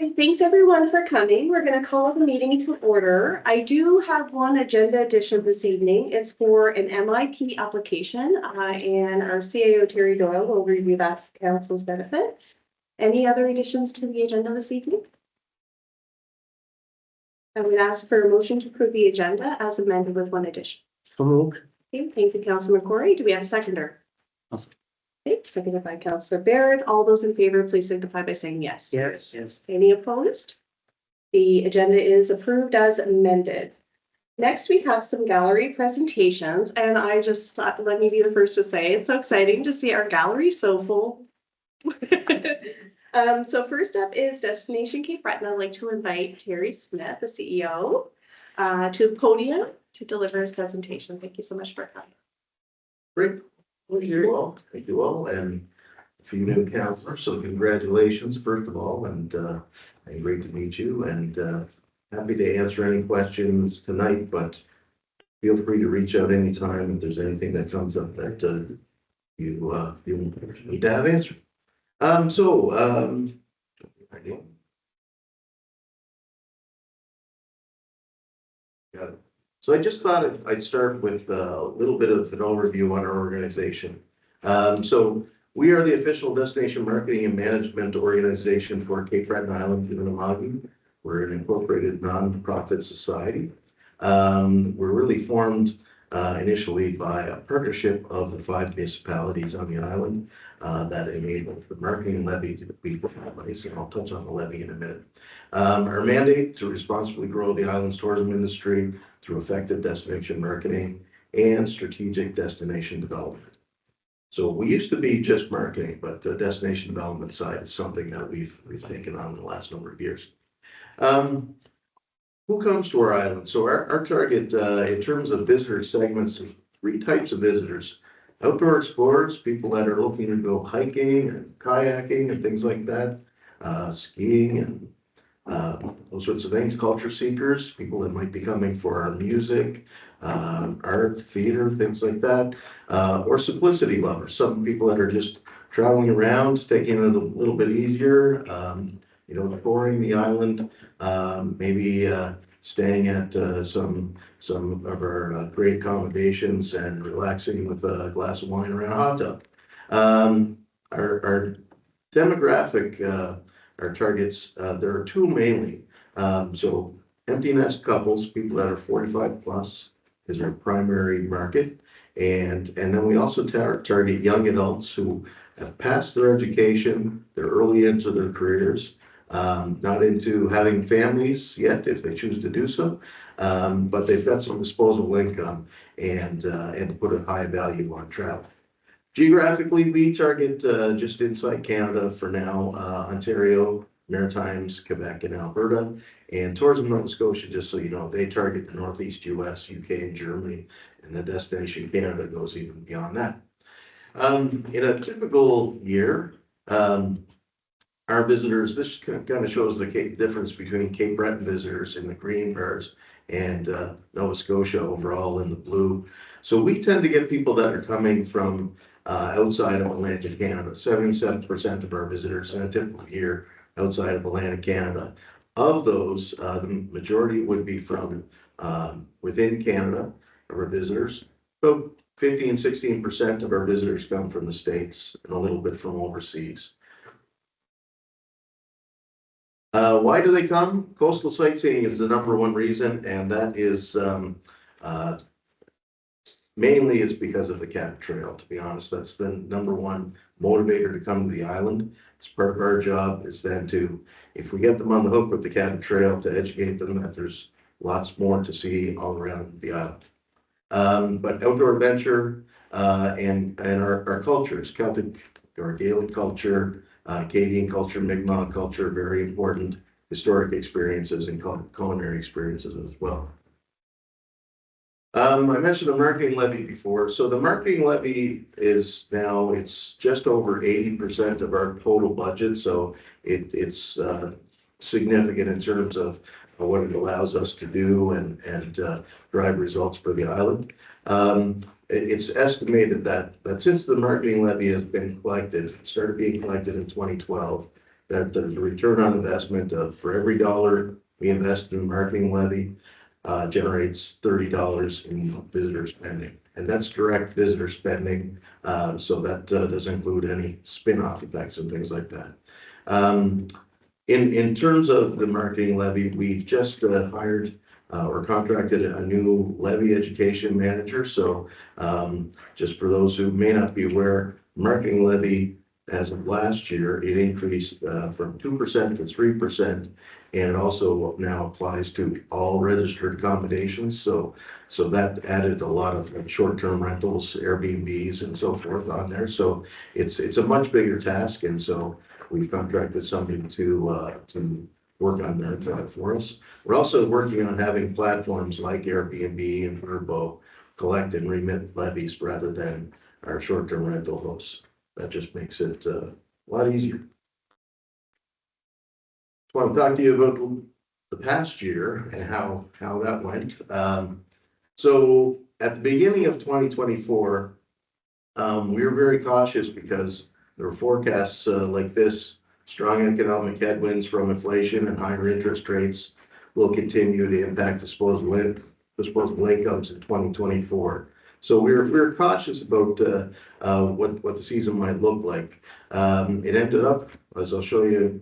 And thanks everyone for coming. We're going to call the meeting to order. I do have one agenda addition this evening. It's for an MIP application, and our CAO Terry Doyle will review that for council's benefit. Any other additions to the agenda this evening? I would ask for a motion to approve the agenda as amended with one addition. So moved. Okay, thank you, Councilor Corey. Do we have a seconder? Awesome. Okay, seconded by Councilor Barrett. All those in favor, please signify by saying yes. Yes. Yes. Any opposed? The agenda is approved as amended. Next, we have some gallery presentations, and I just thought, let me be the first to say, it's so exciting to see our gallery so full. So first up is Destination Cape Breton. I'd like to invite Terry Smith, the CEO, to the podium to deliver his presentation. Thank you so much for coming. Great. Thank you all, and a few new councilors, so congratulations, first of all, and great to meet you, and happy to answer any questions tonight, but feel free to reach out anytime if there's anything that comes up that you need to have answered. Got it. So I just thought I'd start with a little bit of an overview on our organization. So we are the official destination marketing and management organization for Cape Breton Island in Unama'ki. We're an incorporated non-profit society. We're really formed initially by a partnership of the 5 municipalities on the island that enabled the marketing levy to be put in place, and I'll touch on the levy in a minute. Our mandate to responsibly grow the island's tourism industry through effective destination marketing and strategic destination development. So we used to be just marketing, but the destination development side is something that we've taken on in the last number of years. Who comes to our island? So our target in terms of visitor segments, there's 3 types of visitors. Outdoor explorers, people that are looking to go hiking and kayaking and things like that, skiing and those sorts of things. Culture seekers, people that might be coming for our music, art, theater, things like that, or simplicity lovers. Some people that are just traveling around, taking it a little bit easier, exploring the island, maybe staying at some of our great accommodations and relaxing with a glass of wine around a hot tub. Our demographic, our targets, there are 2 mainly. So empty nest couples, people that are 45 plus is our primary market. And then we also target young adults who have passed their education, they're early into their careers, not into having families yet if they choose to do so, but they've got some disposable income and put a high value on travel. Geographically, we target just inside Canada for now, Ontario, Maritimes, Quebec, and Alberta. And Tourism Nova Scotia, just so you know, they target the Northeast US, UK, and Germany, and the Destination Canada goes even beyond that. In a typical year, our visitors, this kind of shows the difference between Cape Breton visitors in the green bars and Nova Scotia overall in the blue. So we tend to get people that are coming from outside of Atlantic Canada. 77% of our visitors in a typical year outside of Atlantic Canada. Of those, the majority would be from within Canada, of our visitors. About 15, 16% of our visitors come from the States and a little bit from overseas. Why do they come? Coastal sightseeing is the #1 reason, and that is mainly is because of the Cabot Trail. To be honest, that's the #1 motivator to come to the island. It's part of our job is then to, if we get them on the hook with the Cabot Trail, to educate them that there's lots more to see all around the island. But outdoor adventure and our cultures, Celtic or Gaelic culture, Acadian culture, Mi'kmaq culture, very important historic experiences and culinary experiences as well. I mentioned the marketing levy before. So the marketing levy is now, it's just over 80% of our total budget. So it's significant in terms of what it allows us to do and drive results for the island. It's estimated that since the marketing levy has been collected, it started being collected in 2012, that there's a return on investment of, for every dollar we invest in marketing levy, generates $30 in visitor spending. And that's direct visitor spending. So that doesn't include any spin-off effects and things like that. In terms of the marketing levy, we've just hired or contracted a new levy education manager. So just for those who may not be aware, marketing levy as of last year, it increased from 2% to 3%. And it also now applies to all registered accommodations. So that added a lot of short-term rentals, Airbnbs and so forth on there. So it's a much bigger task. And so we've contracted somebody to work on that for us. We're also working on having platforms like Airbnb and Vrbo collect and remit levies rather than our short-term rental hosts. That just makes it a lot easier. I want to talk to you about the past year and how that went. So at the beginning of 2024, we were very cautious because there were forecasts like this. Strong economic headwinds from inflation and higher interest rates will continue to impact disposable incomes in 2024. So we were cautious about what the season might look like. It ended up, as I'll show you,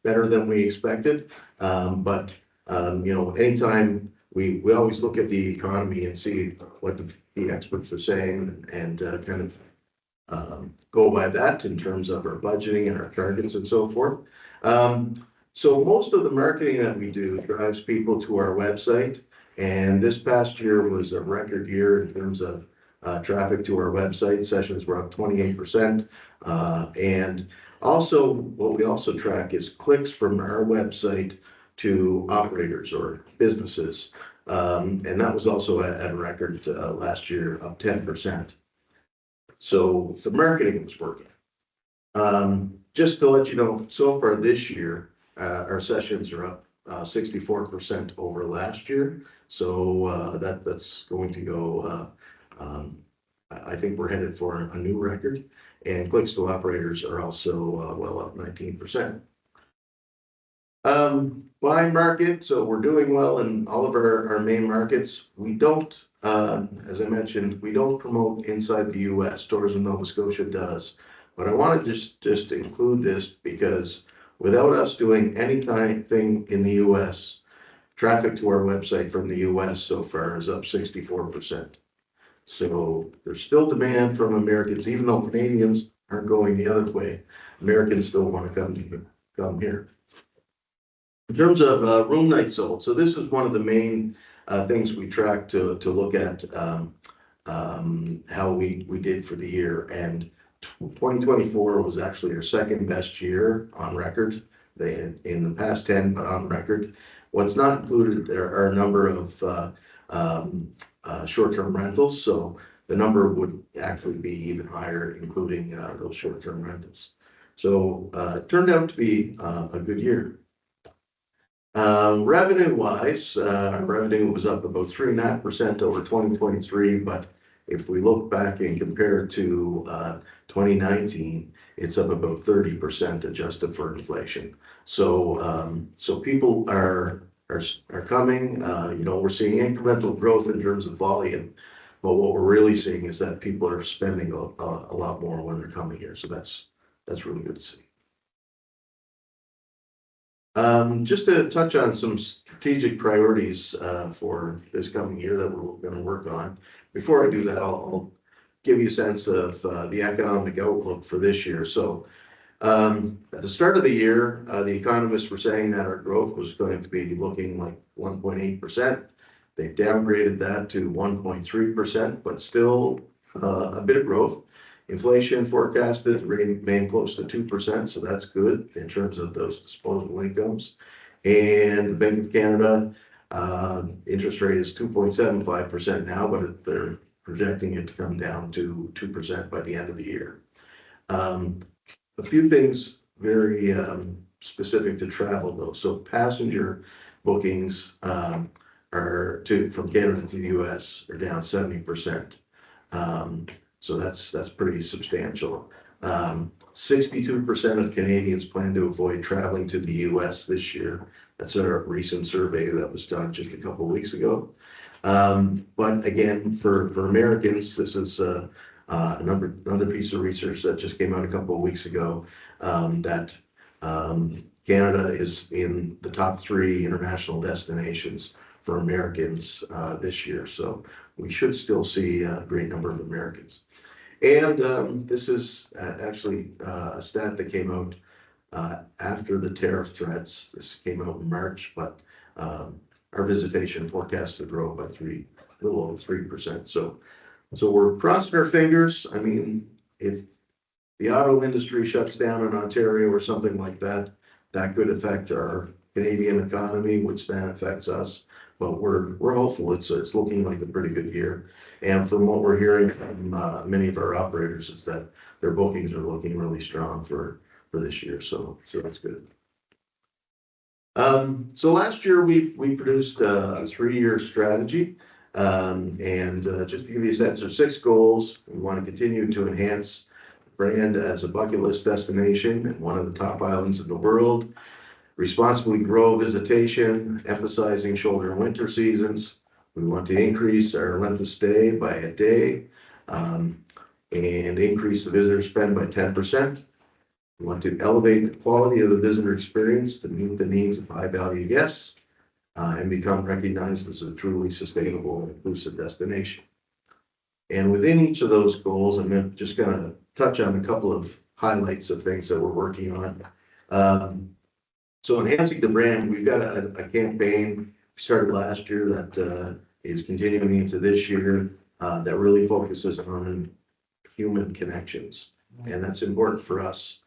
better than we expected. But anytime we always look at the economy and see what the experts are saying and kind of go by that in terms of our budgeting and our targets and so forth. So most of the marketing that we do drives people to our website. And this past year was a record year in terms of traffic to our website. Sessions were up 28%. And also, what we also track is clicks from our website to operators or businesses. And that was also at a record last year, up 10%. So the marketing was working. Just to let you know, so far this year, our sessions are up 64% over last year. So that's going to go, I think we're headed for a new record. And clicks to operators are also well up 19%. By market, so we're doing well in all of our main markets. We don't, as I mentioned, we don't promote inside the US. Tourism Nova Scotia does. But I want to just include this because without us doing anything in the US, traffic to our website from the US so far is up 64%. So there's still demand from Americans, even though Canadians aren't going the other way. Americans still want to come here. In terms of room nights sold, so this is one of the main things we track to look at how we did for the year. And 2024 was actually our second best year on record. They had in the past 10, but on record. What's not included there are a number of short-term rentals. So the number would actually be even higher, including those short-term rentals. So it turned out to be a good year. Revenue-wise, our revenue was up about 3.5% over 2023, but if we look back and compare it to 2019, it's up about 30% adjusted for inflation. So people are coming. We're seeing incremental growth in terms of volume, but what we're really seeing is that people are spending a lot more when they're coming here. So that's really good to see. Just to touch on some strategic priorities for this coming year that we're going to work on. Before I do that, I'll give you a sense of the economic outlook for this year. So at the start of the year, the economists were saying that our growth was going to be looking like 1.8%. They've downgraded that to 1.3%, but still a bit of growth. Inflation forecasted remain close to 2%, so that's good in terms of those disposable incomes. And the Bank of Canada interest rate is 2.75% now, but they're projecting it to come down to 2% by the end of the year. A few things very specific to travel though. So passenger bookings from Canada to the US are down 70%. So that's pretty substantial. 62% of Canadians plan to avoid traveling to the US this year. That's a recent survey that was done just a couple of weeks ago. But again, for Americans, this is another piece of research that just came out a couple of weeks ago, that Canada is in the top 3 international destinations for Americans this year. So we should still see a great number of Americans. And this is actually a stat that came out after the tariff threats. This came out in March, but our visitation forecast to grow by a little over 3%. So we're crossing our fingers. I mean, if the auto industry shuts down in Ontario or something like that, that could affect our Canadian economy, which then affects us. But we're hopeful. It's looking like a pretty good year. And from what we're hearing from many of our operators is that their bookings are looking really strong for this year. So that's good. So last year we produced a 3-year strategy. And just to give you a sense, there's 6 goals. We want to continue to enhance the brand as a bucket list destination and one of the top islands in the world. Responsibly grow visitation, emphasizing shoulder and winter seasons. We want to increase our length of stay by a day, and increase the visitor spend by 10%. We want to elevate the quality of the visitor experience to meet the needs of high-value guests, and become recognized as a truly sustainable and inclusive destination. And within each of those goals, I'm just going to touch on a couple of highlights of things that we're working on. So enhancing the brand, we've got a campaign we started last year that is continuing into this year, that really focuses on human connections. And that's important for us.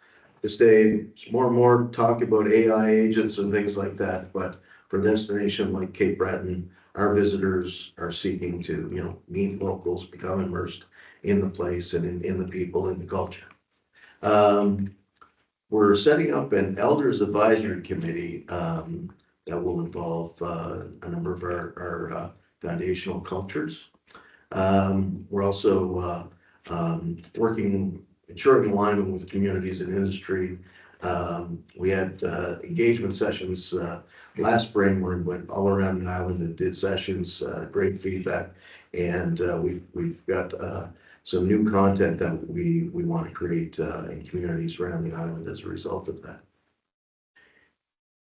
This day, more and more talk about AI agents and things like that, but for a destination like Cape Breton, our visitors are seeking to, meet locals, become immersed in the place and in the people and the culture. We're setting up an elders advisory committee that will involve a number of our foundational cultures. We're also working, ensuring alignment with communities and industry. We had engagement sessions last spring where we went all around the island and did sessions, great feedback, and we've got some new content that we want to create in communities around the island as a result of that.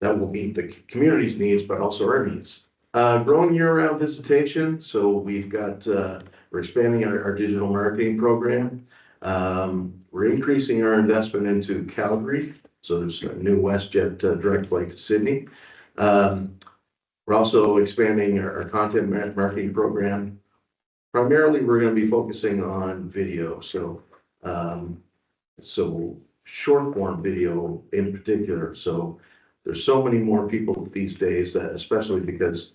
That will meet the community's needs, but also our needs. Growing year-round visitation. So we've got, we're expanding our digital marketing program. We're increasing our investment into Calgary. So there's a new WestJet direct flight to Sydney. We're also expanding our content marketing program. Primarily, we're going to be focusing on video. So short form video in particular. So there's so many more people these days that, especially because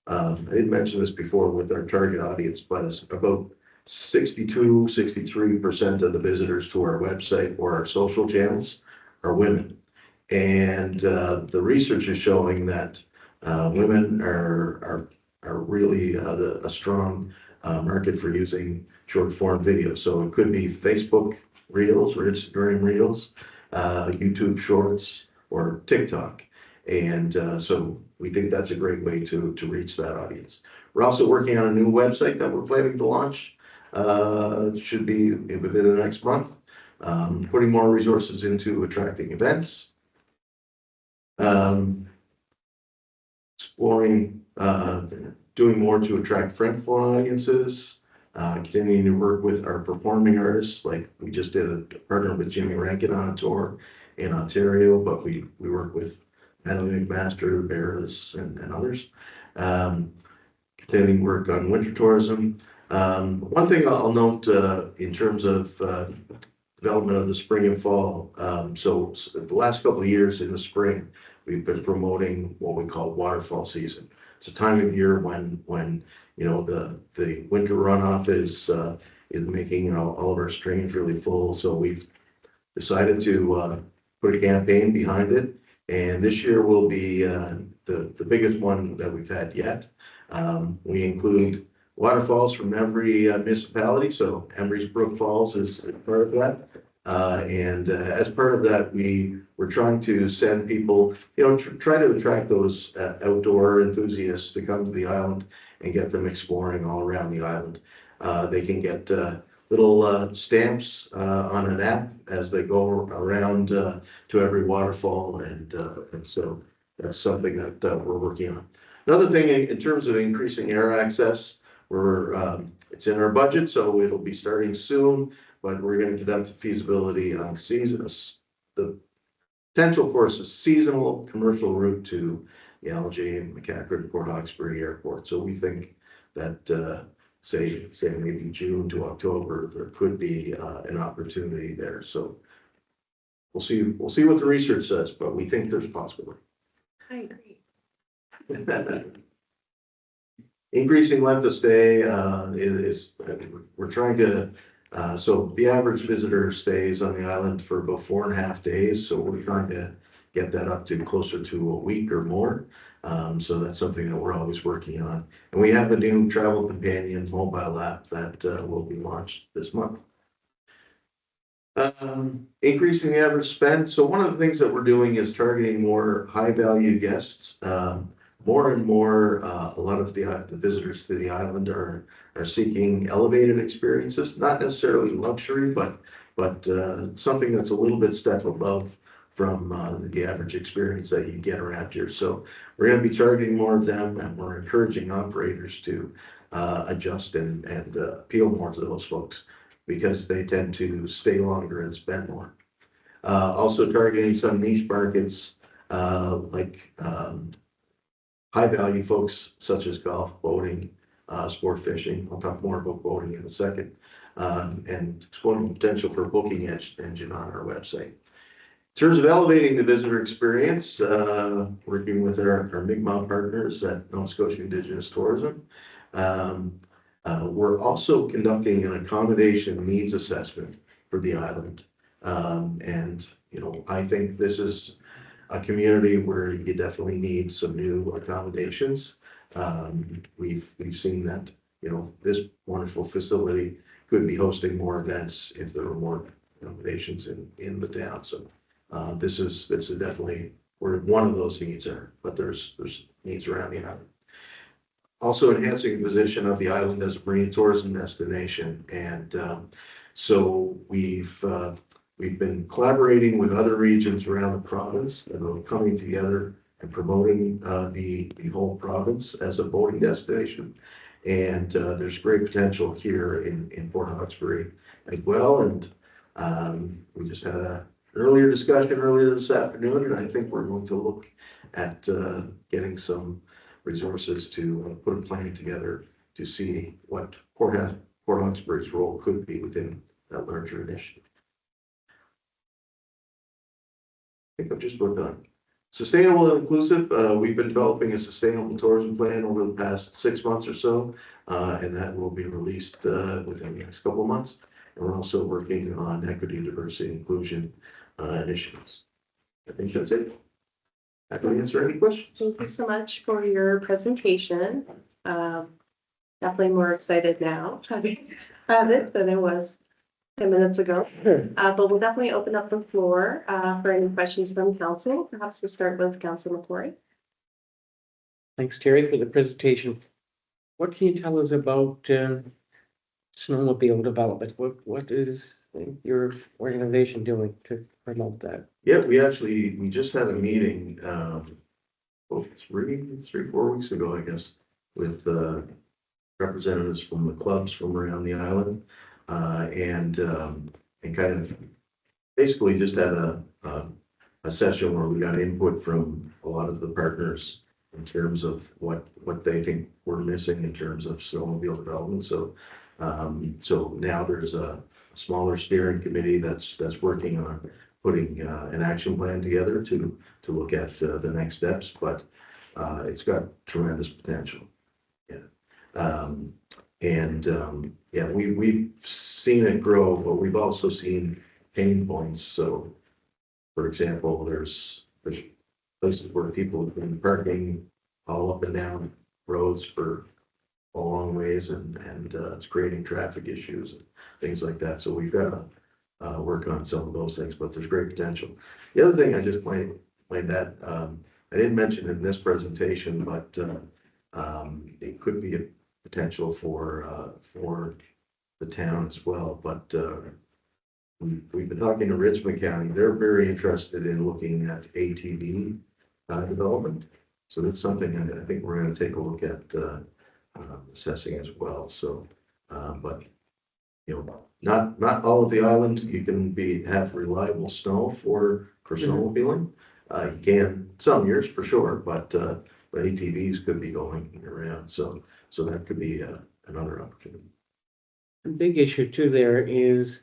I didn't mention this before with our target audience, but it's about 63% of the visitors to our website or our social channels are women. And the research is showing that women are really a strong market for using short form video. So it could be Facebook Reels or Instagram Reels, YouTube Shorts, or TikTok. And so we think that's a great way to reach that audience. We're also working on a new website that we're planning to launch. It should be within the next month. Putting more resources into attracting events. Exploring, doing more to attract Francophone audiences. Continuing to work with our performing artists, like we just did a partner with Jimmy Rankin on a tour in Ontario, but we work with Natalie McMaster, the Bears, and others. Continuing work on winter tourism. One thing I'll note in terms of development of the spring and fall. So the last couple of years in the spring, we've been promoting what we call waterfall season. It's a time of year when the winter runoff is making all of our streams really full. So we've decided to put a campaign behind it, and this year will be the biggest one that we've had yet. We include waterfalls from every municipality. So Emery's Brook Falls is part of that. And as part of that, we're trying to send people, try to attract those outdoor enthusiasts to come to the island and get them exploring all around the island. They can get little stamps on an app as they go around to every waterfall, and so that's something that we're working on. Another thing in terms of increasing air access, it's in our budget, so it'll be starting soon, but we're going to conduct a feasibility on the potential for a seasonal commercial route to the Algae, McCaffrey, Port Hawkesbury Airport. So we think that say maybe June to October, there could be an opportunity there. So we'll see what the research says, but we think there's a possibility. I agree. Increasing length of stay is we're trying to, so the average visitor stays on the island for about 4.5 days. So we're trying to get that up to closer to a week or more. So that's something that we're always working on. And we have a new travel companion mobile app that will be launched this month. Increasing the average spend. So one of the things that we're doing is targeting more high value guests. More and more, a lot of the visitors to the island are seeking elevated experiences, not necessarily luxury, but something that's a little bit step above from the average experience that you get around here. So we're going to be targeting more of them, and we're encouraging operators to adjust and appeal more to those folks because they tend to stay longer and spend more. Also targeting some niche markets like high value folks such as golf, boating, sport fishing. I'll talk more about boating in a second, and exploring the potential for a booking engine on our website. In terms of elevating the visitor experience, working with our Mi'kmaq partners at Nova Scotia Indigenous Tourism, we're also conducting an accommodation needs assessment for the island. And I think this is a community where you definitely need some new accommodations. We've seen that, this wonderful facility could be hosting more events if there were more accommodations in the town. So this is definitely where one of those needs are, but there's needs around the island. Also enhancing the position of the island as a marine tourism destination. And so we've been collaborating with other regions around the province that are coming together and promoting the whole province as a boating destination. And there's great potential here in Port Hawkesbury as well. And we just had an earlier discussion earlier this afternoon, and I think we're going to look at getting some resources to put a plan together to see what Port Hawkesbury's role could be within that larger initiative. I think I'm just about done. Sustainable and inclusive. We've been developing a sustainable tourism plan over the past 6 months or so, and that will be released within the next couple of months. And we're also working on equity, diversity, and inclusion initiatives. I think that's it. I can answer any questions. Thank you so much for your presentation. Definitely more excited now having it than I was 10 minutes ago. But we'll definitely open up the floor for any questions from council. Perhaps we'll start with Councilor McCrory. Thanks, Terry, for the presentation. What can you tell us about snowmobile development? What is your organization doing to promote that? Yeah, we just had a meeting, 4 weeks ago, I guess, with representatives from the clubs from around the island, and kind of basically just had a session where we got input from a lot of the partners in terms of what they think we're missing in terms of snowmobile development. So now there's a smaller steering committee that's working on putting an action plan together to look at the next steps, but it's got tremendous potential. Yeah, we've seen it grow, but we've also seen pain points. So, for example, there's places where people have been parking all up and down roads for a long ways, and it's creating traffic issues and things like that. So we've got work on some of those things, but there's great potential. The other thing I just might that, I didn't mention in this presentation, but, it could be a potential for the town as well, but, we've been talking to Richmond County. They're very interested in looking at ATV development. So that's something I think we're going to take a look at assessing as well. So, but you know, not all of the island you can have reliable snow for snowmobiling. You can some years for sure, but ATVs could be going around. So that could be another opportunity. The big issue too there is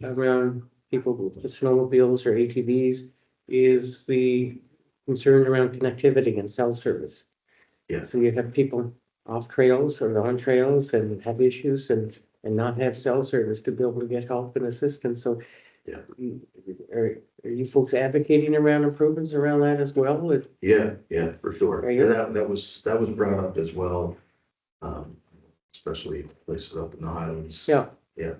around people with snowmobiles or ATVs is the concern around connectivity and cell service. Yeah. So you have people off trails or on trails and have issues and not have cell service to be able to get help and assistance. So Yeah. Are you folks advocating around improvements around that as well? Yeah, for sure. Are you? And that was brought up as well, especially places up in the Highlands. Yeah. Yeah.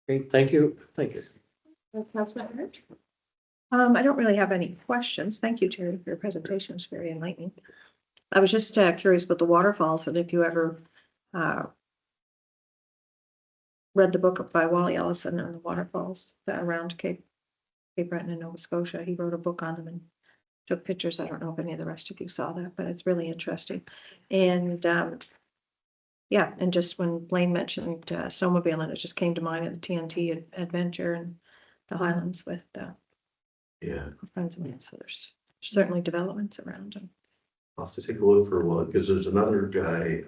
Great, thank you. Thank you. Councilor Hart? I don't really have any questions. Thank you, Terry, for your presentation. It's very enlightening. I was just curious about the waterfalls and if you ever read the book by Wally Ellison on the waterfalls around Cape Breton in Nova Scotia. He wrote a book on them and took pictures. I don't know if any of the rest of you saw that, but it's really interesting. And yeah, and just when Blaine mentioned snowmobiling, it just came to mind of the TNT adventure and the Highlands with Yeah. friends of mine. So there's certainly developments around them. I'll have to take a look for a while, because there's another guy,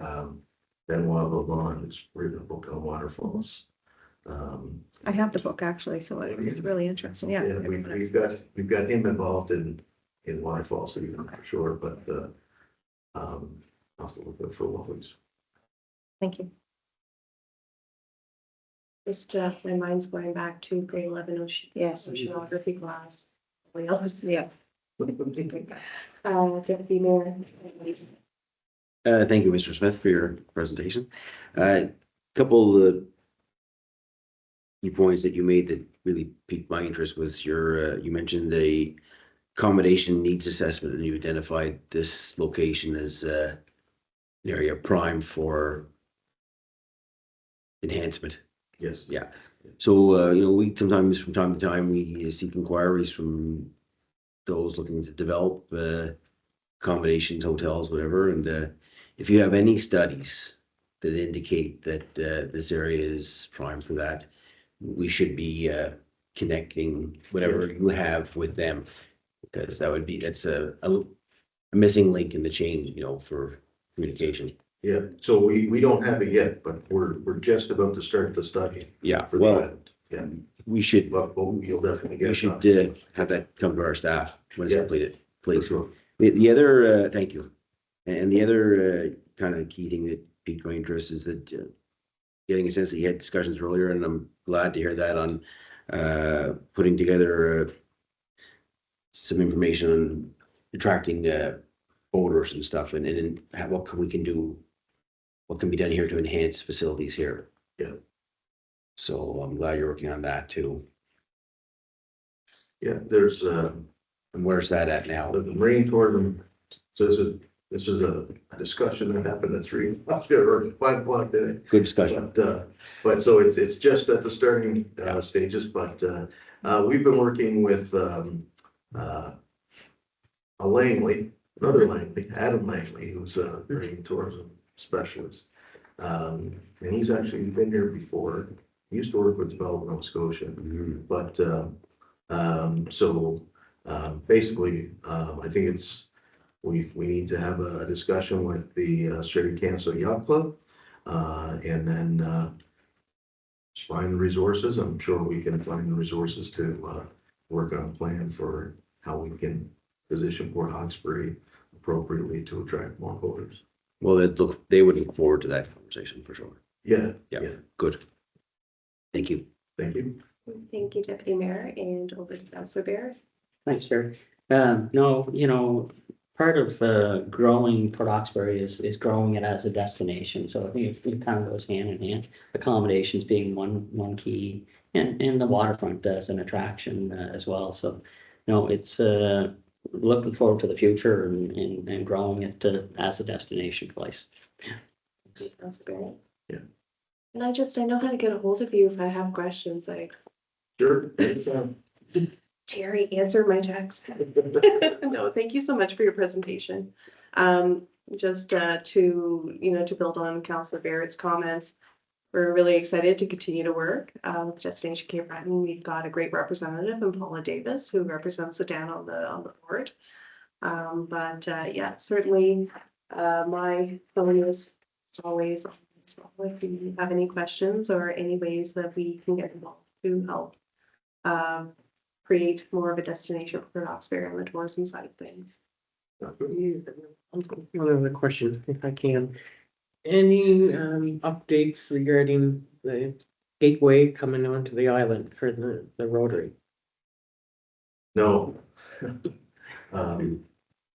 Benoit Lalonde, who's written a book on waterfalls. I have the book actually, so it's really interesting. Yeah. Yeah, we've got him involved in waterfalls even for sure, but I'll have to look up for a while, please. Thank you. Just, my mind's going back to grade 11 oceanography class. We always, Yeah. Deputy Mayor. Thank you, Mr. Smith, for your presentation. Couple of the key points that you made that really piqued my interest was you mentioned the accommodation needs assessment, and you identified this location as an area prime for enhancement. Yes. Yeah. So, we sometimes from time to time, we seek inquiries from those looking to develop accommodations, hotels, whatever. And if you have any studies that indicate that this area is prime for that, we should be connecting whatever you have with them, because that's a missing link in the chain, for communication. Yeah, so we don't have it yet, but we're just about to start the study. Yeah, For the well, island. Yeah, we should but you'll definitely get. have that come to our staff when it's Yeah. completed, For please. sure. The other, thank you. And the other kind of key thing that piqued my interest is that getting a sense that you had discussions earlier, and I'm glad to hear that on putting together some information on attracting voters and stuff, and what we can do, what can be done here to enhance facilities here. Yeah. So I'm glad you're working on that too. Yeah, there's And where's that at now? the marine tourism. So this is a discussion that happened at 3 o'clock or 5 o'clock today. Good discussion. But so it's just at the starting stages, but we've been working with a Langley, another Langley, Adam Langley, who's a marine tourism specialist. And he's actually been here before. He used to work with Development Nova Scotia, but basically, I think we need to have a discussion with the Strait Canso Yacht Club, and then just find the resources. I'm sure we can find the resources to work on a plan for how we can position Port Hawkesbury appropriately to attract more voters. Well, they would look forward to that conversation for sure. Yeah, Good. Thank you. thank you. Thank you, Deputy Mayor, and over to Councilor Barrett. Thanks, Jerry. No, part of growing Port Hawkesbury is growing it as a destination. So I think it kind of goes hand in hand. Accommodations being one key and the waterfront as an attraction as well. So, it's looking forward to the future and growing it as a destination place. That's great. Yeah. And I know how to get a hold of you if I have questions, like, Sure. Anytime. Terry, answer my text. No, thank you so much for your presentation. Just to build on Councillor Barrett's comments, we're really excited to continue to work with Destination Cape Breton. We've got a great representative in Paula Davis, who represents the town on the board. Yeah, certainly my phone is always on as well. If you have any questions or any ways that we can get involved to help create more of a destination for Roxbury on the tourism side of things. One other question, if I can. Any updates regarding the gateway coming onto the island for the Rotary? No.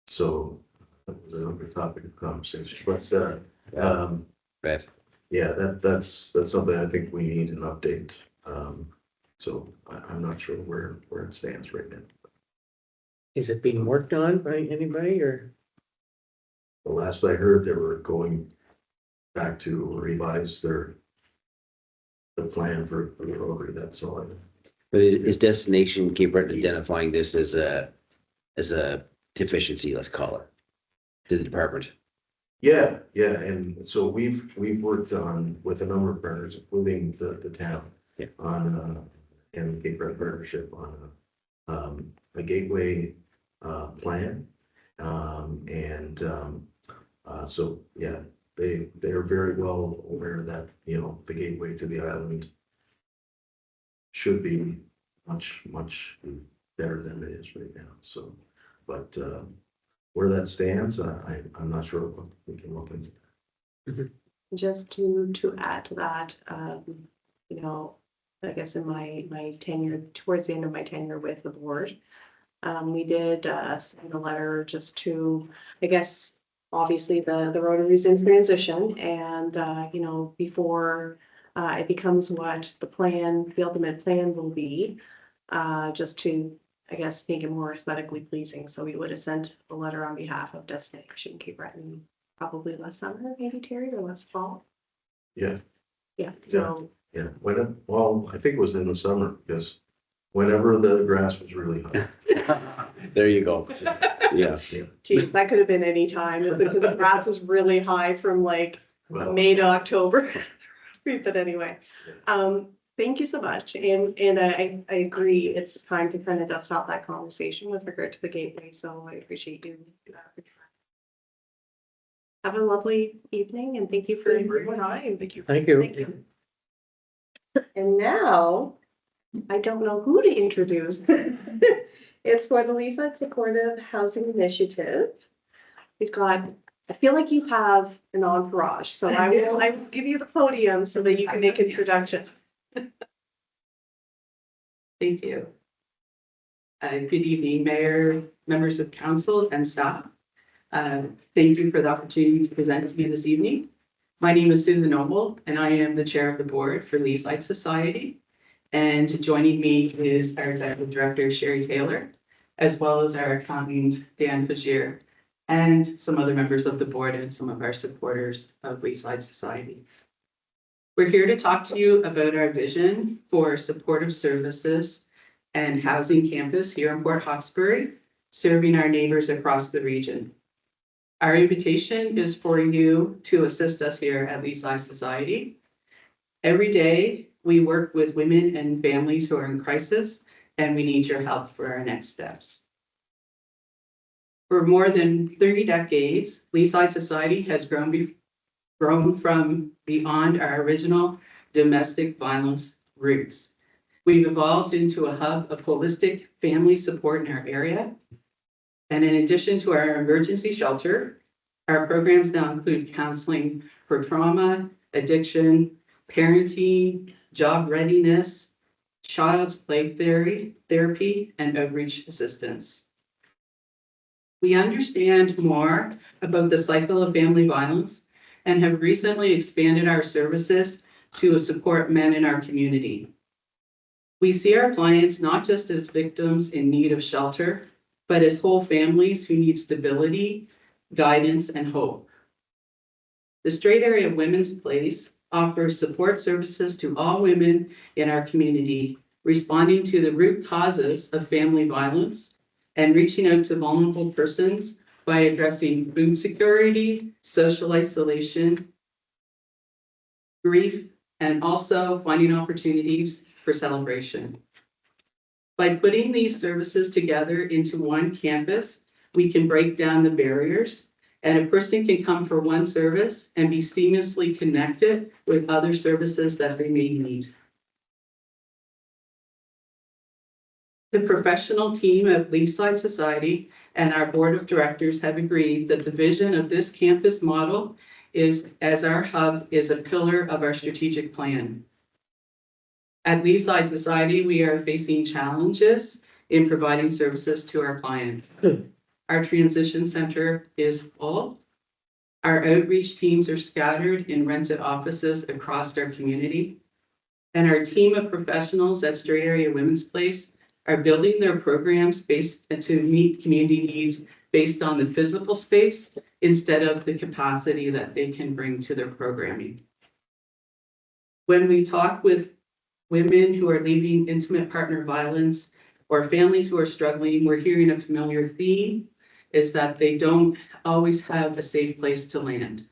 So that was another topic of conversation, but, Bet. yeah, that's something I think we need an update. So I'm not sure where it stands right now. Is it being worked on by anybody or? The last I heard, they were going back to revise the plan for the Rotary, that's all I know. But is Destination Cape Breton identifying this as a deficiency, let's call it, to the department? Yeah, and so we've worked on with a number of partners, including the town. Yeah. On and the Cape Breton Partnership on a gateway plan. So yeah, they are very well aware that, the gateway to the island should be much better than it is right now. So, but where that stands, I'm not sure what we can look into. Just to add to that, I guess in my tenure, towards the end of my tenure with the board, we did send a letter just to, I guess, obviously the Rotary's in transition, and before it becomes what the ultimate plan will be, just to, I guess, make it more aesthetically pleasing. So we would have sent a letter on behalf of Destination Cape Breton, probably last summer, maybe, Terry, or last fall. Yeah, Yeah, so yeah. Well, I think it was in the summer, because whenever the grass was really high. There you go. Yeah. geez, that could have been any time because the grass was really high from like Well, May to October. But anyway, thank you so much. And I agree, it's time to kind of dust off that conversation with regard to the gateway. So I appreciate you. Have a lovely evening and thank you for your time. Thank you. Thank you. Thank you. And now, I don't know who to introduce. It's for the Leaside Supportive Housing Initiative. I feel like you have an entourage, so I will give you the podium so that you can make introductions. Thank you. Good evening, Mayor, members of council and staff. Thank you for the opportunity to present to me this evening. My name is Susan Noble and I am the chair of the board for Leaside Society. And joining me is our executive director, Sherry Taylor, as well as our accountant, Dan Fagier, and some other members of the board and some of our supporters of Leaside Society. We're here to talk to you about our vision for supportive services and housing campus here in Port Hawkesbury, serving our neighbors across the region. Our invitation is for you to assist us here at Leaside Society. Every day, we work with women and families who are in crisis, and we need your help for our next steps. For more than 30 decades, Leaside Society has grown from beyond our original domestic violence roots. We've evolved into a hub of holistic family support in our area. And in addition to our emergency shelter, our programs now include counseling for trauma, addiction, parenting, job readiness, child's play therapy, and outreach assistance. We understand more about the cycle of family violence and have recently expanded our services to support men in our community. We see our clients not just as victims in need of shelter, but as whole families who need stability, guidance, and hope. The Straight Area Women's Place offers support services to all women in our community, responding to the root causes of family violence and reaching out to vulnerable persons by addressing food security, social isolation, grief, and also finding opportunities for celebration. By putting these services together into one campus, we can break down the barriers, and a person can come for one service and be seamlessly connected with other services that they may need. The professional team of Leaside Society and our board of directors have agreed that the vision of this campus model is, as our hub, is a pillar of our strategic plan. At Leaside Society, we are facing challenges in providing services to our clients. Our transition center is full. Our outreach teams are scattered in rented offices across our community. And our team of professionals at Straight Area Women's Place are building their programs based to meet community needs based on the physical space instead of the capacity that they can bring to their programming. When we talk with women who are leaving intimate partner violence or families who are struggling, we're hearing a familiar theme is that they don't always have a safe place to land.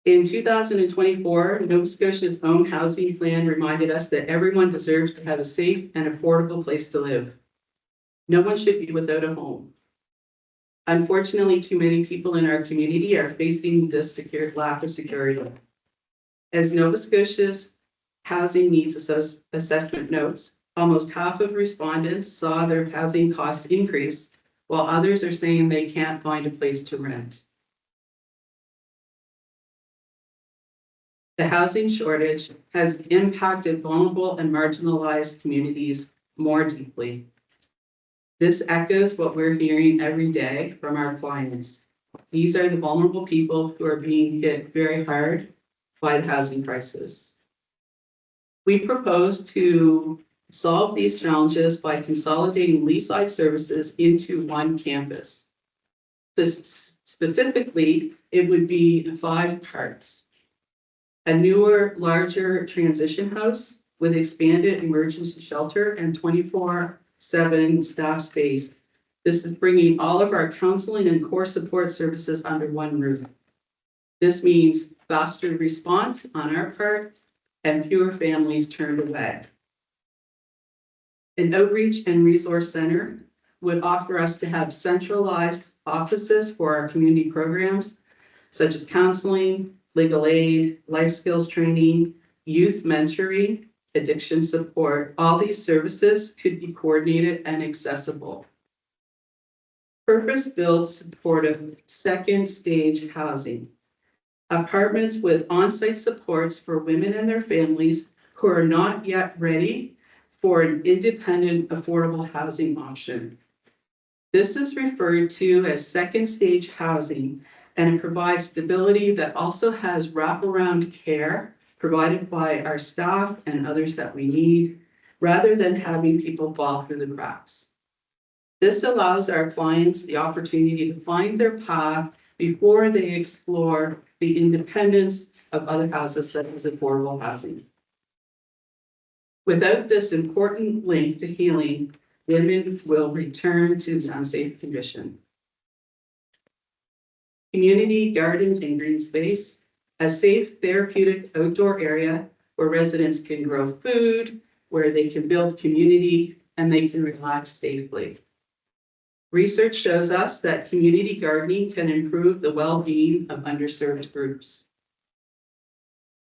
In 2024, Nova Scotia's own housing plan reminded us that everyone deserves to have a safe and affordable place to live. No one should be without a home. Unfortunately, too many people in our community are facing this lack of security. As Nova Scotia's housing needs assessment notes, almost half of respondents saw their housing costs increase, while others are saying they can't find a place to rent. The housing shortage has impacted vulnerable and marginalized communities more deeply. This echoes what we're hearing every day from our clients. These are the vulnerable people who are being hit very hard by the housing crisis. We propose to solve these challenges by consolidating Leaside services into one campus. Specifically, it would be 5 parts. A newer, larger transition house with expanded emergency shelter and 24/7 staff space. This is bringing all of our counseling and core support services under one roof. This means faster response on our part and fewer families turned away. An outreach and resource center would offer us to have centralized offices for our community programs, such as counseling, legal aid, life skills training, youth mentoring, addiction support. All these services could be coordinated and accessible. Purpose-built supportive second stage housing. Apartments with on-site supports for women and their families who are not yet ready for an independent, affordable housing option. This is referred to as second stage housing, and it provides stability that also has wraparound care provided by our staff and others that we need, rather than having people fall through the cracks. This allows our clients the opportunity to find their path before they explore the independence of other houses such as affordable housing. Without this important link to healing, women will return to the unsafe condition. Community garden and green space, a safe therapeutic outdoor area where residents can grow food, where they can build community, and they can relax safely. Research shows us that community gardening can improve the well-being of underserved groups.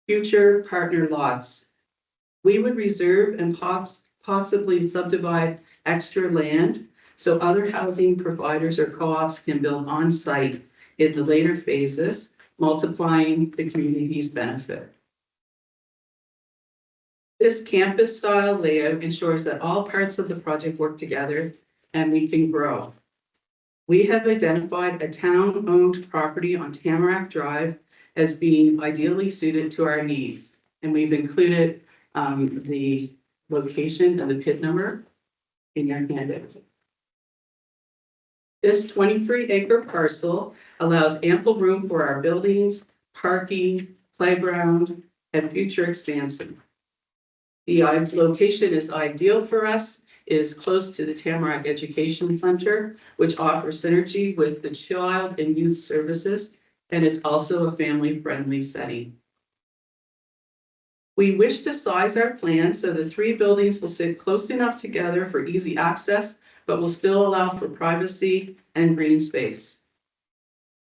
Future partner lots. We would reserve and possibly subdivide extra land so other housing providers or co-ops can build on site in the later phases, multiplying the community's benefit. This campus style layout ensures that all parts of the project work together and we can grow. We have identified a town-owned property on Tamarack Drive as being ideally suited to our needs, and we've included the location and the PID number in your handout. This 23-acre parcel allows ample room for our buildings, parking, playground, and future expansion. The location is ideal for us, it is close to the Tamarack Education Center, which offers synergy with the child and youth services, and it's also a family-friendly setting. We wish to size our plan so the 3 buildings will sit close enough together for easy access, but will still allow for privacy and green space.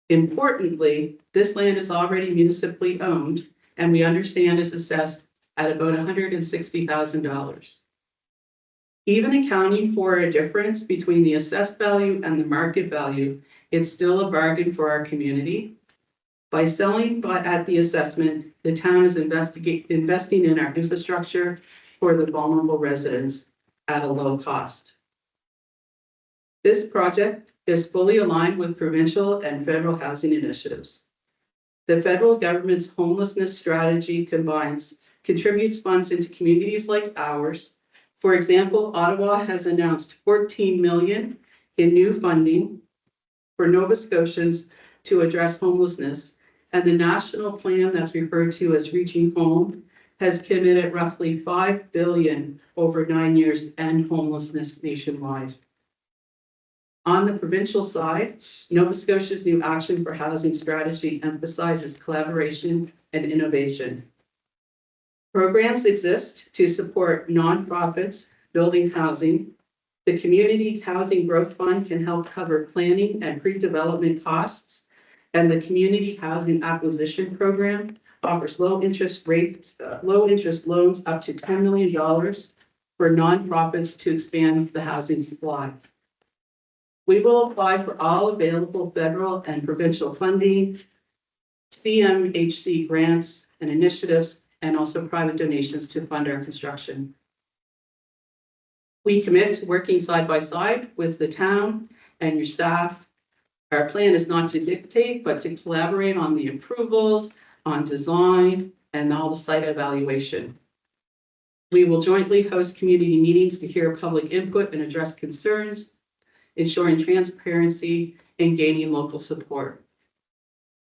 Importantly, this land is already municipally owned, and we understand is assessed at about $160,000. Even accounting for a difference between the assessed value and the market value, it's still a bargain for our community. By selling at the assessment, the town is investing in our infrastructure for the vulnerable residents at a low cost. This project is fully aligned with provincial and federal housing initiatives. The federal government's homelessness strategy contributes funds into communities like ours. For example, Ottawa has announced $14 million in new funding for Nova Scotians to address homelessness, and the national plan that's referred to as Reaching Home has committed roughly $5 billion over 9 years to end homelessness nationwide. On the provincial side, Nova Scotia's new Action for Housing strategy emphasizes collaboration and innovation. Programs exist to support nonprofits building housing. The Community Housing Growth Fund can help cover planning and pre-development costs, and the Community Housing Acquisition Program offers low interest loans up to $10 million for nonprofits to expand the housing supply. We will apply for all available federal and provincial funding, CMHC grants and initiatives, and also private donations to fund our construction. We commit to working side by side with the town and your staff. Our plan is not to dictate, but to collaborate on the approvals, on design, and all the site evaluation. We will jointly host community meetings to hear public input and address concerns, ensuring transparency and gaining local support.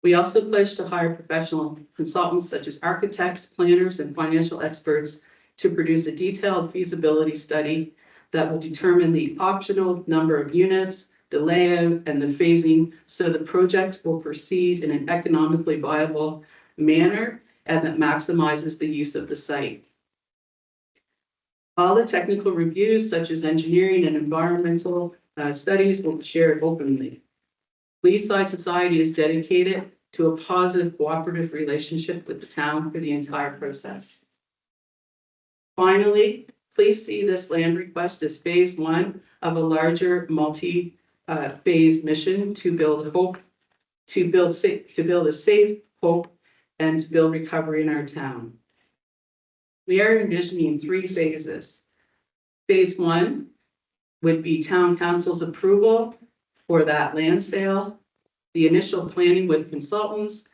We also pledge to hire professional consultants such as architects, planners, and financial experts to produce a detailed feasibility study that will determine the optimal number of units, the layout, and the phasing, so the project will proceed in an economically viable manner and that maximizes the use of the site. All the technical reviews, such as engineering and environmental studies, will be shared openly. Leaside Society is dedicated to a positive cooperative relationship with the town for the entire process. Finally, please see this land request as phase 1 of a larger multi-phase mission to build hope, to build a safe, hope, and to build recovery in our town. We are envisioning 3 phases. Phase 1 would be town council's approval for that land sale, the initial planning with consultants,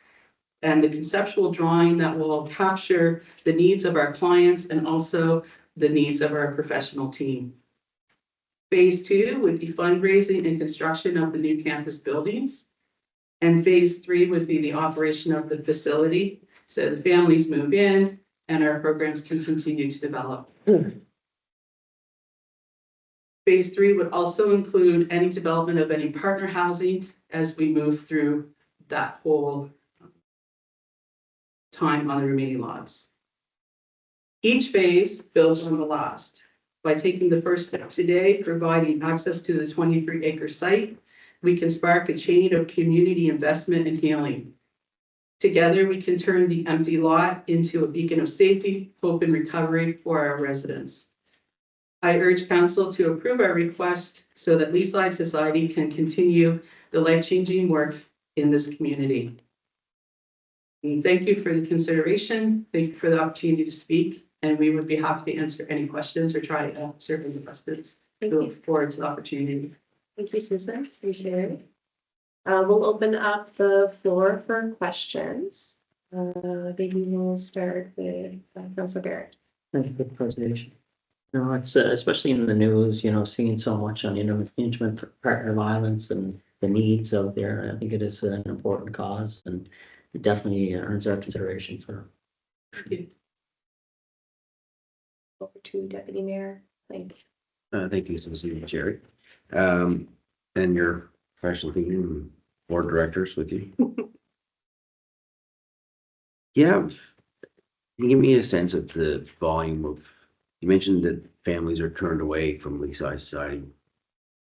and the conceptual drawing that will capture the needs of our clients and also the needs of our professional team. Phase 2 would be fundraising and construction of the new campus buildings. And phase 3 would be the operation of the facility, so the families move in and our programs can continue to develop. Phase 3 would also include any development of any partner housing as we move through that whole time on the remaining lots. Each phase builds on the last. By taking the first step today, providing access to the 23-acre site, we can spark a chain of community investment and healing. Together, we can turn the empty lot into a beacon of safety, hope, and recovery for our residents. I urge council to approve our request so that Leaside Society can continue the life-changing work in this community. And thank you for the consideration. Thank you for the opportunity to speak, and we would be happy to answer any questions or try to answer any questions. We look forward to the opportunity. Thank you, Susan. Appreciate it. We'll open up the floor for questions. Maybe we'll start with Councilor Barrett. Thank you for the presentation. No, it's especially in the news, seeing so much on intimate partner violence and the needs out there. I think it is an important cause and it definitely earns our consideration for. Thank you. Over to Deputy Mayor. Thank you. Thank you, Susan, Jerry. And your professional team and board directors with you. Yeah, can you give me a sense of the volume of, you mentioned that families are turned away from Leaside Society,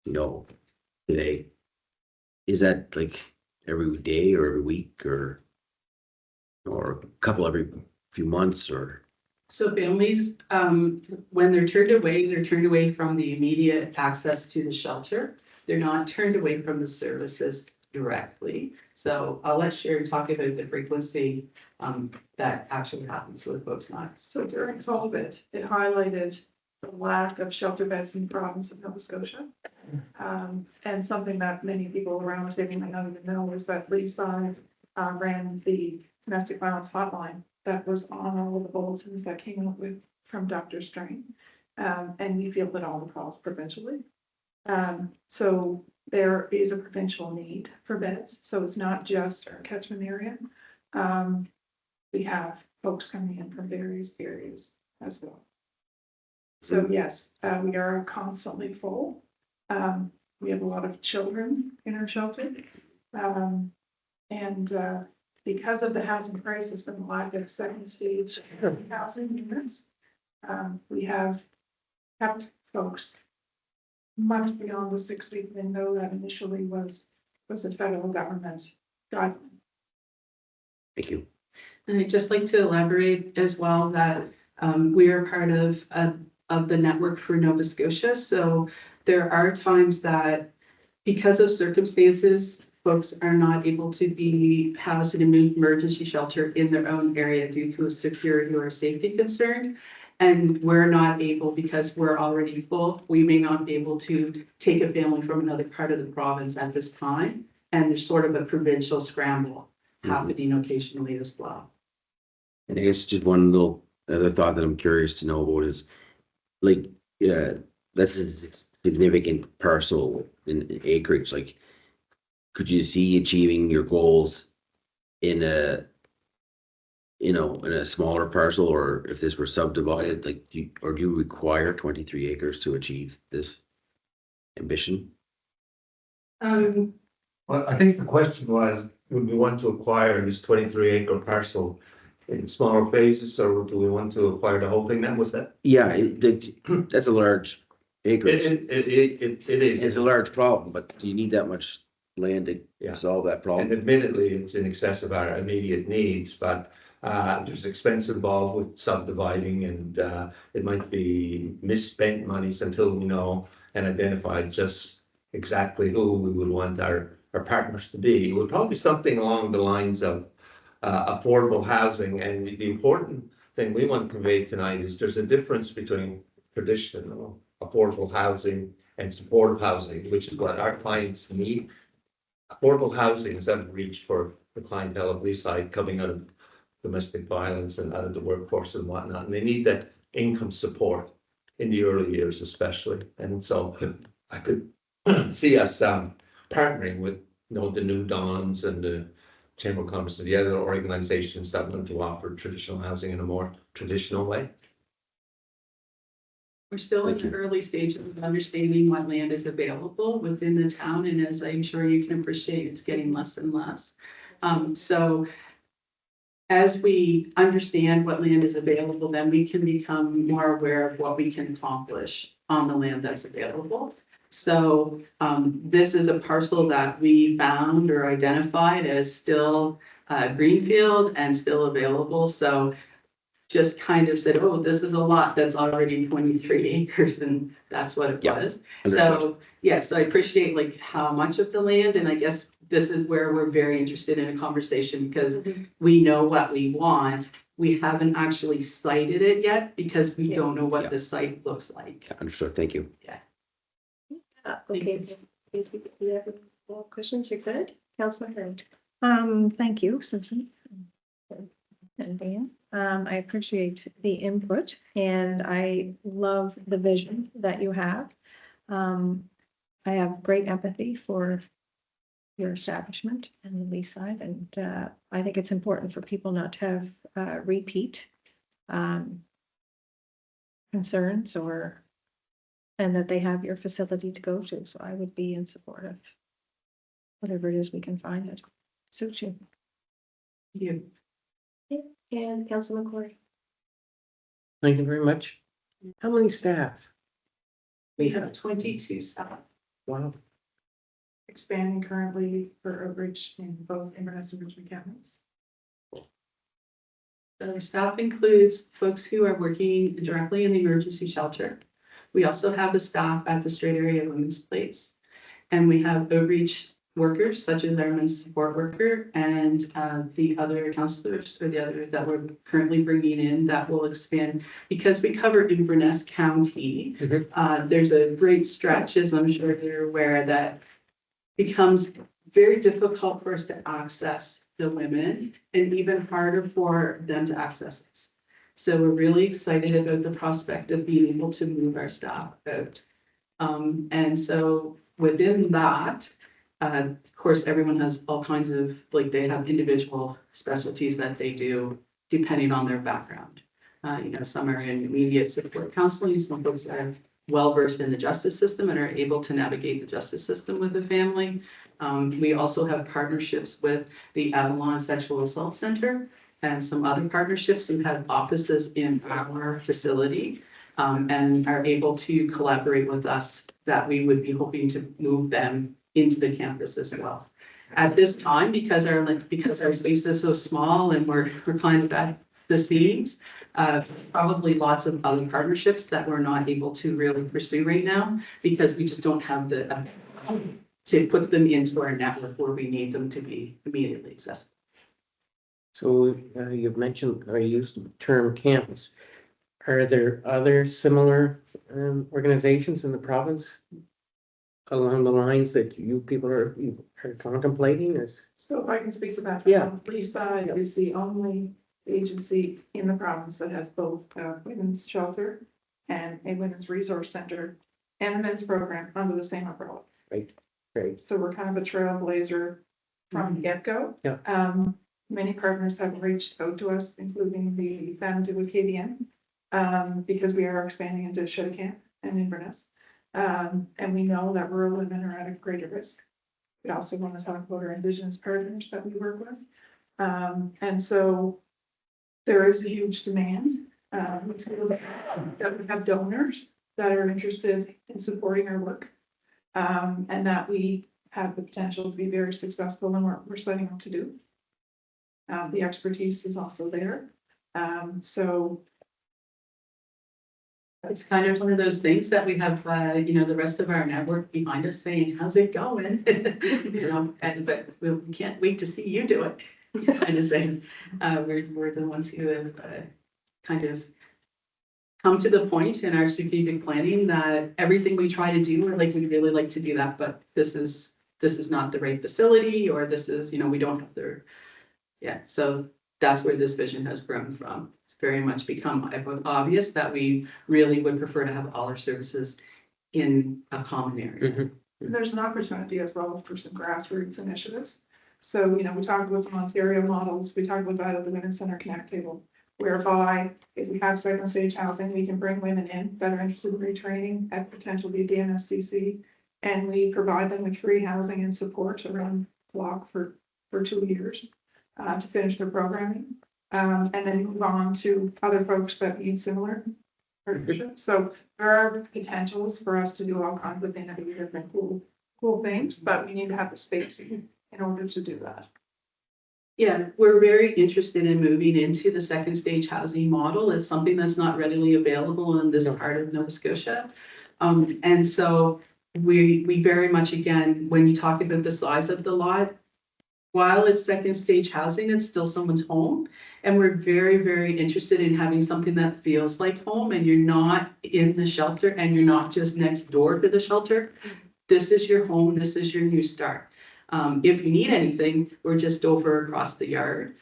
today. Is that like every day or every week or a couple every few months or? So families, when they're turned away from the immediate access to the shelter. They're not turned away from the services directly. So I'll let Sherry talk about the frequency that actually happens with folks not. So during COVID, it highlighted the lack of shelter beds in the province of Nova Scotia. And something that many people around the table may not even know is that Leaside ran the domestic violence hotline that was on all of the bulletins that came out with from Dr. Strain. And we fielded all the calls provincially. So there is a provincial need for beds, so it's not just our catchment area. We have folks coming in from various areas as well. So yes, we are constantly full. We have a lot of children in our shelter. And because of the housing crisis and the lack of second stage housing units, we have kept folks much beyond the 6-week window that initially was a federal government guideline. Thank you. And I'd just like to elaborate as well that we are part of the network for Nova Scotia. So there are times that because of circumstances, folks are not able to be housed in an emergency shelter in their own area due to a security or a safety concern. And we're not able, because we're already full, we may not be able to take a family from another part of the province at this time. And there's sort of a provincial scramble happening occasionally as well. And I guess just one little other thought that I'm curious to know about is like, that's a significant parcel in acreage. Like, could you see achieving your goals in a smaller parcel, or if this were subdivided, like, do you require 23 acres to achieve this ambition? Um, Well, I think the question was, would we want to acquire this 23-acre parcel in smaller phases, or do we want to acquire the whole thing? That was that. Yeah, that's a large acreage. It is. It's a large problem, but do you need that much land Yeah. to solve that And problem? admittedly, it's in excess of our immediate needs, but there's expense involved with subdividing, and it might be misspent monies until we know and identify just exactly who we would want our partners to be. It would probably be something along the lines of affordable housing. And the important thing we want to convey tonight is there's a difference between traditional affordable housing and supportive housing, which is what our clients need. Affordable housing is out of reach for the clientele of Leaside coming out of domestic violence and out of the workforce and whatnot. And they need that income support in the early years especially. And so I could see us partnering with the New Dawns and the Chamber of Commerce and the other organizations that want to offer traditional housing in a more traditional way. We're still in Thank the you. early stages of understanding what land is available within the town, and as I'm sure you can appreciate, it's getting less and less. So as we understand what land is available, then we can become more aware of what we can accomplish on the land that's available. So this is a parcel that we found or identified as still greenfield and still available. So just kind of said, oh, this is a lot that's already 23 acres, and that's what it Yeah, was. understood. So yes, I appreciate like how much of the land, and I guess this is where we're very interested in a conversation because we know what we want. We haven't actually cited it yet because we don't know what Yeah. the site looks like. Understood, thank you. Okay, thank you. Do you have any more questions? You're good? Councilor Hurd. Thank you, Susan. And Dan. I appreciate the input and I love the vision that you have. I have great empathy for your establishment and the lease side, and I think it's important for people not to have repeat concerns and that they have your facility to go to. So I would be in support of whatever it is we can find that suits you. You. And Councilman Corey. Thank you very much. How many staff? We have 22 staff. Wow. Expanding currently for outreach in both Inverness and Richmond counties. Our staff includes folks who are working directly in the emergency shelter. We also have a staff at the Straight Area Women's Place. And we have outreach workers such as our men's support worker and the other counselors or the other that we're currently bringing in that will expand. Because we cover Inverness County, there's a great stretch, as I'm sure you're aware, that becomes very difficult for us to access the women and even harder for them to access us. So we're really excited about the prospect of being able to move our staff out. And so within that, of course, everyone has all kinds of, like, they have individual specialties that they do depending on their background. Some are in immediate support counseling, some folks are well-versed in the justice system and are able to navigate the justice system with a family. We also have partnerships with the Avalon Sexual Assault Center and some other partnerships who have offices in our facility and are able to collaborate with us that we would be hoping to move them into the campus as well. At this time, because our space is so small and we're kind of at the seams, probably lots of other partnerships that we're not able to really pursue right now because we just don't have the to put them into our network where we need them to be immediately accessible. So you've mentioned or used the term campus. Are there other similar organizations in the province along the lines that you people are contemplating? So if I can speak to that. Yeah. Leaside is the only agency in the province that has both a women's shelter and a women's resource center and a men's program under the same umbrella. Right. So we're kind of a trailblazer from the get-go. Yeah. Many partners have reached out to us, including the Family with KVN, because we are expanding into Shedicamp and Inverness. And we know that rural women are at a greater risk. We also want to talk about our Indigenous partners that we work with. And so there is a huge demand. We feel that we have donors that are interested in supporting our work. And that we have the potential to be very successful in what we're setting out to do. The expertise is also there. So it's kind of one of those things that we have, the rest of our network behind us saying, how's it going? But we can't wait to see you do it, kind of thing. We're the ones who have kind of come to the point in our strategic planning that everything we try to do, we'd really like to do that, but this is not the right facility, or this is, we don't have the, so that's where this vision has grown from. It's very much become obvious that we really would prefer to have all our services in a common area. Mm-hmm. there's an opportunity as well for some grassroots initiatives. So, we talked about some Ontario models. We talked about that at the Women's Center Connect table, whereby if we have second stage housing, we can bring women in that are interested in retraining at potentially the NSCC. And we provide them with free housing and support around the clock for 2 years to finish their programming. And then move on to other folks that need similar partnerships. So there are potentials for us to do all kinds of innovative and cool things, but we need to have the space in order to do that. Yeah, we're very interested in moving into the second stage housing model. It's something that's not readily available in this part of Nova Scotia. And so we very much, again, when you talk about the size of the lot, while it's second stage housing, it's still someone's home. And we're very, very interested in having something that feels like home, and you're not in the shelter and you're not just next door to the shelter. This is your home. This is your new start. If you need anything, we're just over across the yard.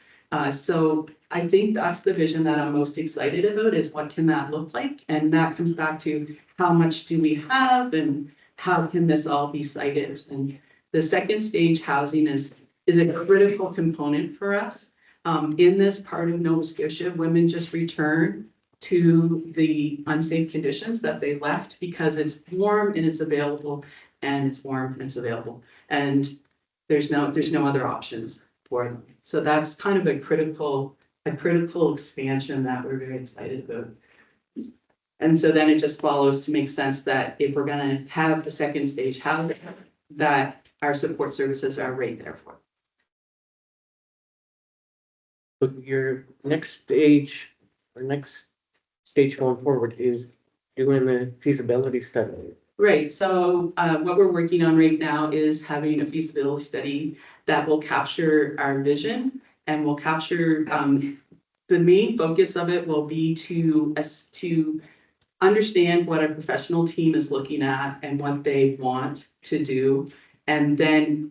So I think that's the vision that I'm most excited about, is what can that look like? And that comes back to how much do we have and how can this all be sited? And the second stage housing is a critical component for us. In this part of Nova Scotia, women just return to the unsafe conditions that they left because it's warm and it's available, and it's warm and it's available. And there's no other options for them. So that's kind of a critical expansion that we're very excited about. And so then it just follows to make sense that if we're gonna have the second stage housing, that our support services are right there for. So your next stage, or next stage going forward is doing the feasibility study. Right, so what we're working on right now is having a feasibility study that will capture our vision and will capture, the main focus of it will be to understand what our professional team is looking at and what they want to do, and then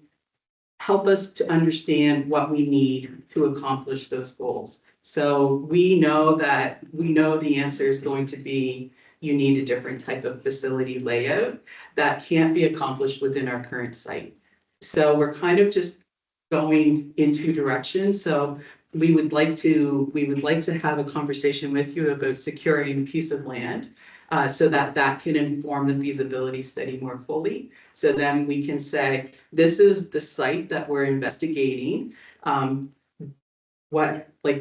help us to understand what we need to accomplish those goals. So we know the answer is going to be, you need a different type of facility layout that can't be accomplished within our current site. So we're kind of just going in two directions. So we would like to have a conversation with you about securing a piece of land, so that can inform the feasibility study more fully. So then we can say, this is the site that we're investigating.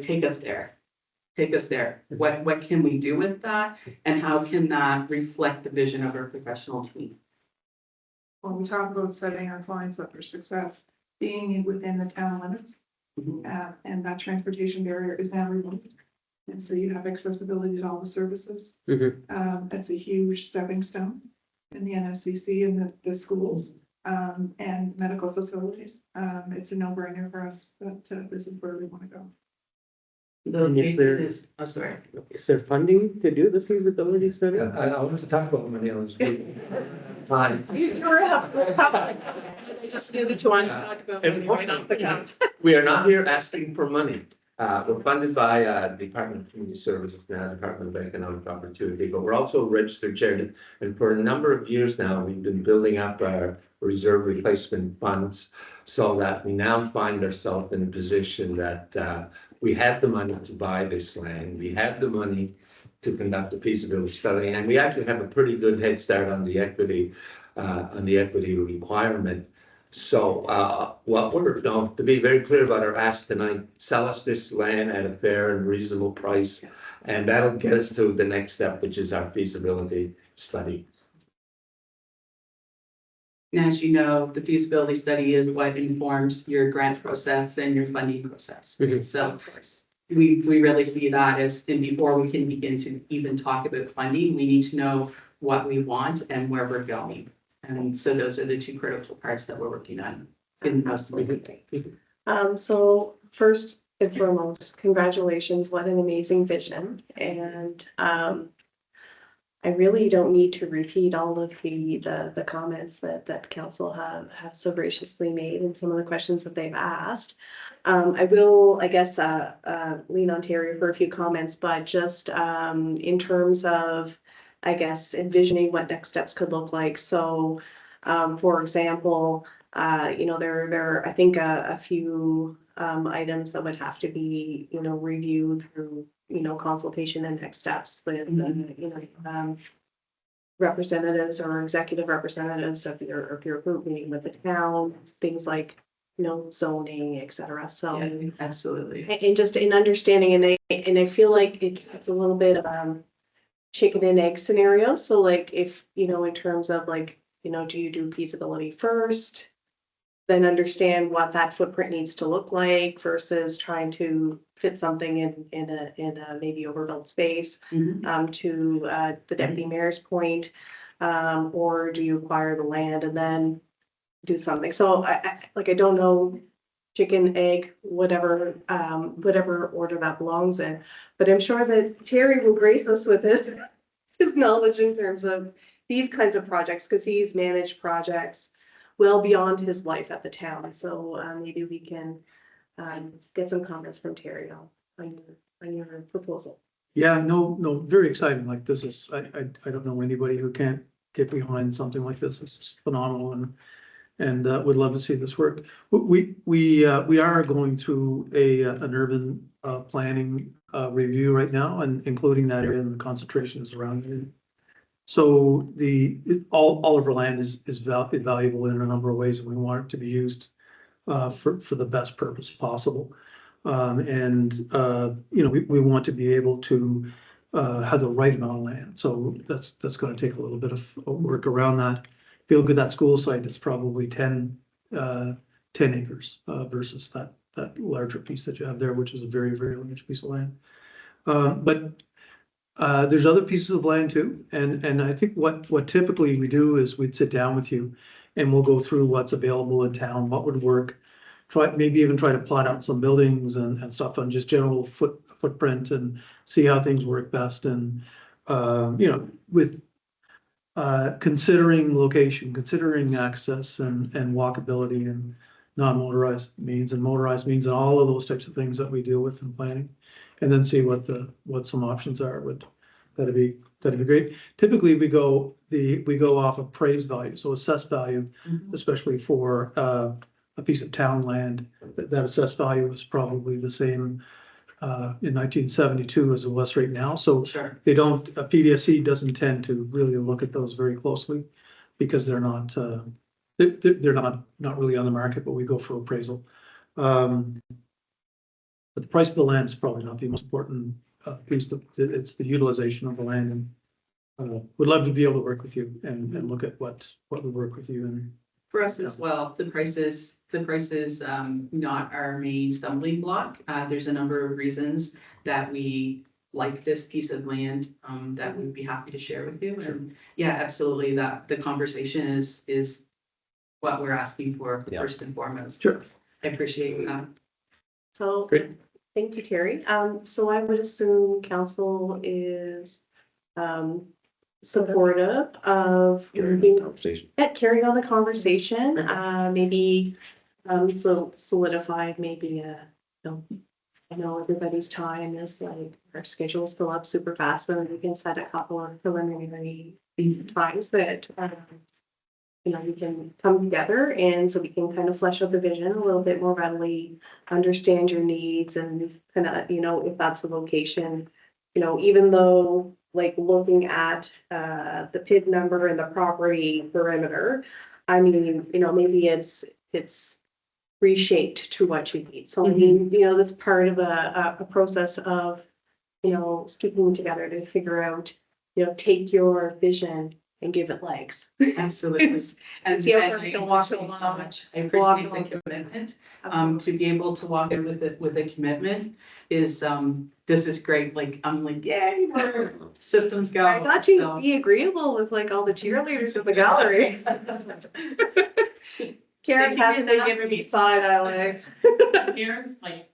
Take us there. Take us there. What can we do with that? And how can that reflect the vision of our professional team? When we talk about setting our clients up for success, being within the town limits, and that transportation barrier is now removed. And so you have accessibility to all the services. That's a huge stepping stone in the NSCC and the schools, and medical facilities. It's a no-brainer for us that this is where we want to go. And is there- Oh, sorry. Is there funding to do the feasibility study? I want to talk about money on this. Time. I just knew that you wanted to talk about money right off the cuff. We are not here asking for money. We're funded by Department of Community Services now, Department of Economic Opportunity, but we're also a registered charity. And for a number of years now, we've been building up our reserve replacement funds so that we now find ourselves in a position that we have the money to buy this land. We have the money to conduct a feasibility study, and we actually have a pretty good head start on the equity requirement. So what we're going to be very clear about our ask tonight, sell us this land at a fair and reasonable price, and that'll get us to the next step, which is our feasibility study. And as you know, the feasibility study is what informs your grant process and your funding process. Mhm. So we really see that as, and before we can begin to even talk about funding, we need to know what we want and where we're going. And so those are the two critical parts that we're working on in most. So first and foremost, congratulations, what an amazing vision. And I really don't need to repeat all of the comments that council have so graciously made and some of the questions that they've asked. I will, I guess, lean on Terry for a few comments, but just in terms of, I guess, envisioning what next steps could look like. So, for example, there are, I think, a few items that would have to be, reviewed through, consultation and next steps with the, representatives or executive representatives of your group, meeting with the town, things like, zoning, et cetera. So. Yeah, absolutely. And just in understanding, and I feel like it's a little bit of chicken and egg scenario. So like if, in terms of like, do you do feasibility first? Then understand what that footprint needs to look like versus trying to fit something in a maybe overbuilt space, to the deputy mayor's point, or do you acquire the land and then do something? So I don't know, chicken, egg, whatever order that belongs in, but I'm sure that Terry will grace us with his knowledge in terms of these kinds of projects, because he's managed projects well beyond his life at the town. So maybe we can get some comments from Terry on your proposal. Yeah, no, very exciting. Like this is, I don't know anybody who can't get behind something like this. This is phenomenal and would love to see this work. We are going through an urban planning review right now and including that in the concentrations around it. So all of our land is valuable in a number of ways and we want it to be used for the best purpose possible. We want to be able to have the right amount of land. So that's going to take a little bit of work around that. If you look at that school site, it's probably 10 acres versus that larger piece that you have there, which is a very, very large piece of land. But there's other pieces of land too. And I think what typically we do is we'd sit down with you and we'll go through what's available in town, what would work. Maybe even try to plot out some buildings and stuff on just general footprint and see how things work best. And, with considering location, considering access and walkability and non-motorized means and motorized means and all of those types of things that we deal with in planning. And then see what some options are. That'd be great. Typically, we go off appraised value, so assessed value, especially for a piece of town land. That assessed value was probably the same in 1972 as it was right now. So Sure. a PDSC doesn't tend to really look at those very closely because they're not really on the market, but we go for appraisal. But the price of the land is probably not the most important piece. It's the utilization of the land, and would love to be able to work with you and look at what would work with you. And For us as well, the price is not our main stumbling block. There's a number of reasons that we like this piece of land that we'd be happy to share with you. And yeah, absolutely, that the conversation is what we're asking for first and foremost. Sure. I appreciate that. So, Great. thank you, Terry. So I would assume council is supportive of Conversation. carrying on the conversation, maybe solidify maybe I know everybody's time is like, our schedules fill up super fast, but we can set a couple of preliminary times that we can come together and so we can kind of flesh out the vision a little bit more readily, understand your needs and kind of, if that's the location, even though like looking at the PID number and the property perimeter, I mean, maybe it's reshaped to what you need. So I mean, that's part of a process of, speaking together to figure out, take your vision and give it legs. Absolutely. And See how and far I we can walk appreciate so along. much. I Walk appreciate the along. commitment. Absolutely. To be able to walk in with a commitment is, this is great. Like, I'm like, yay, we're systems go. I got you So- be agreeable with like all the cheerleaders in the gallery. Karen hasn't been giving me side eye like. Karen's like.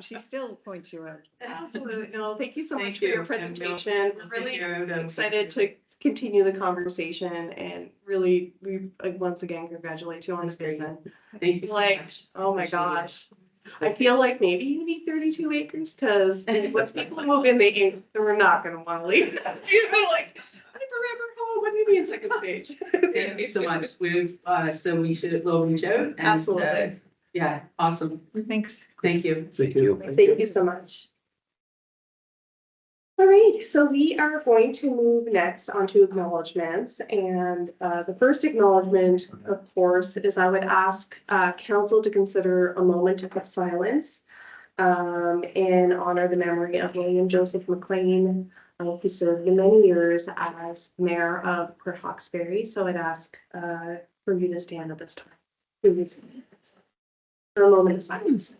She still points you out. Absolutely. No, thank you so much Thank for your you. And presentation. we'll Really figure out, excited to continue the conversation and really, we once again congratulate you on the That's great. vision. Thank you so Like, much. oh my Appreciate it. gosh. I feel like maybe you need 32 acres because once people move in, they're not gonna wanna leave. You'd be like, I'm forever home. What do you mean second stage? Thank you so much. So we'll reach out. And, Absolutely. Yeah, awesome. Thanks. Thank you. thank you. Thank you so much. All right, so we are going to move next onto acknowledgements. And the first acknowledgement, of course, is I would ask council to consider a moment of silence and honor the memory of William Joseph McLean, who served many years as mayor of Port Hawkesbury. So I'd ask for you to stand at this time. Please. For a moment of silence.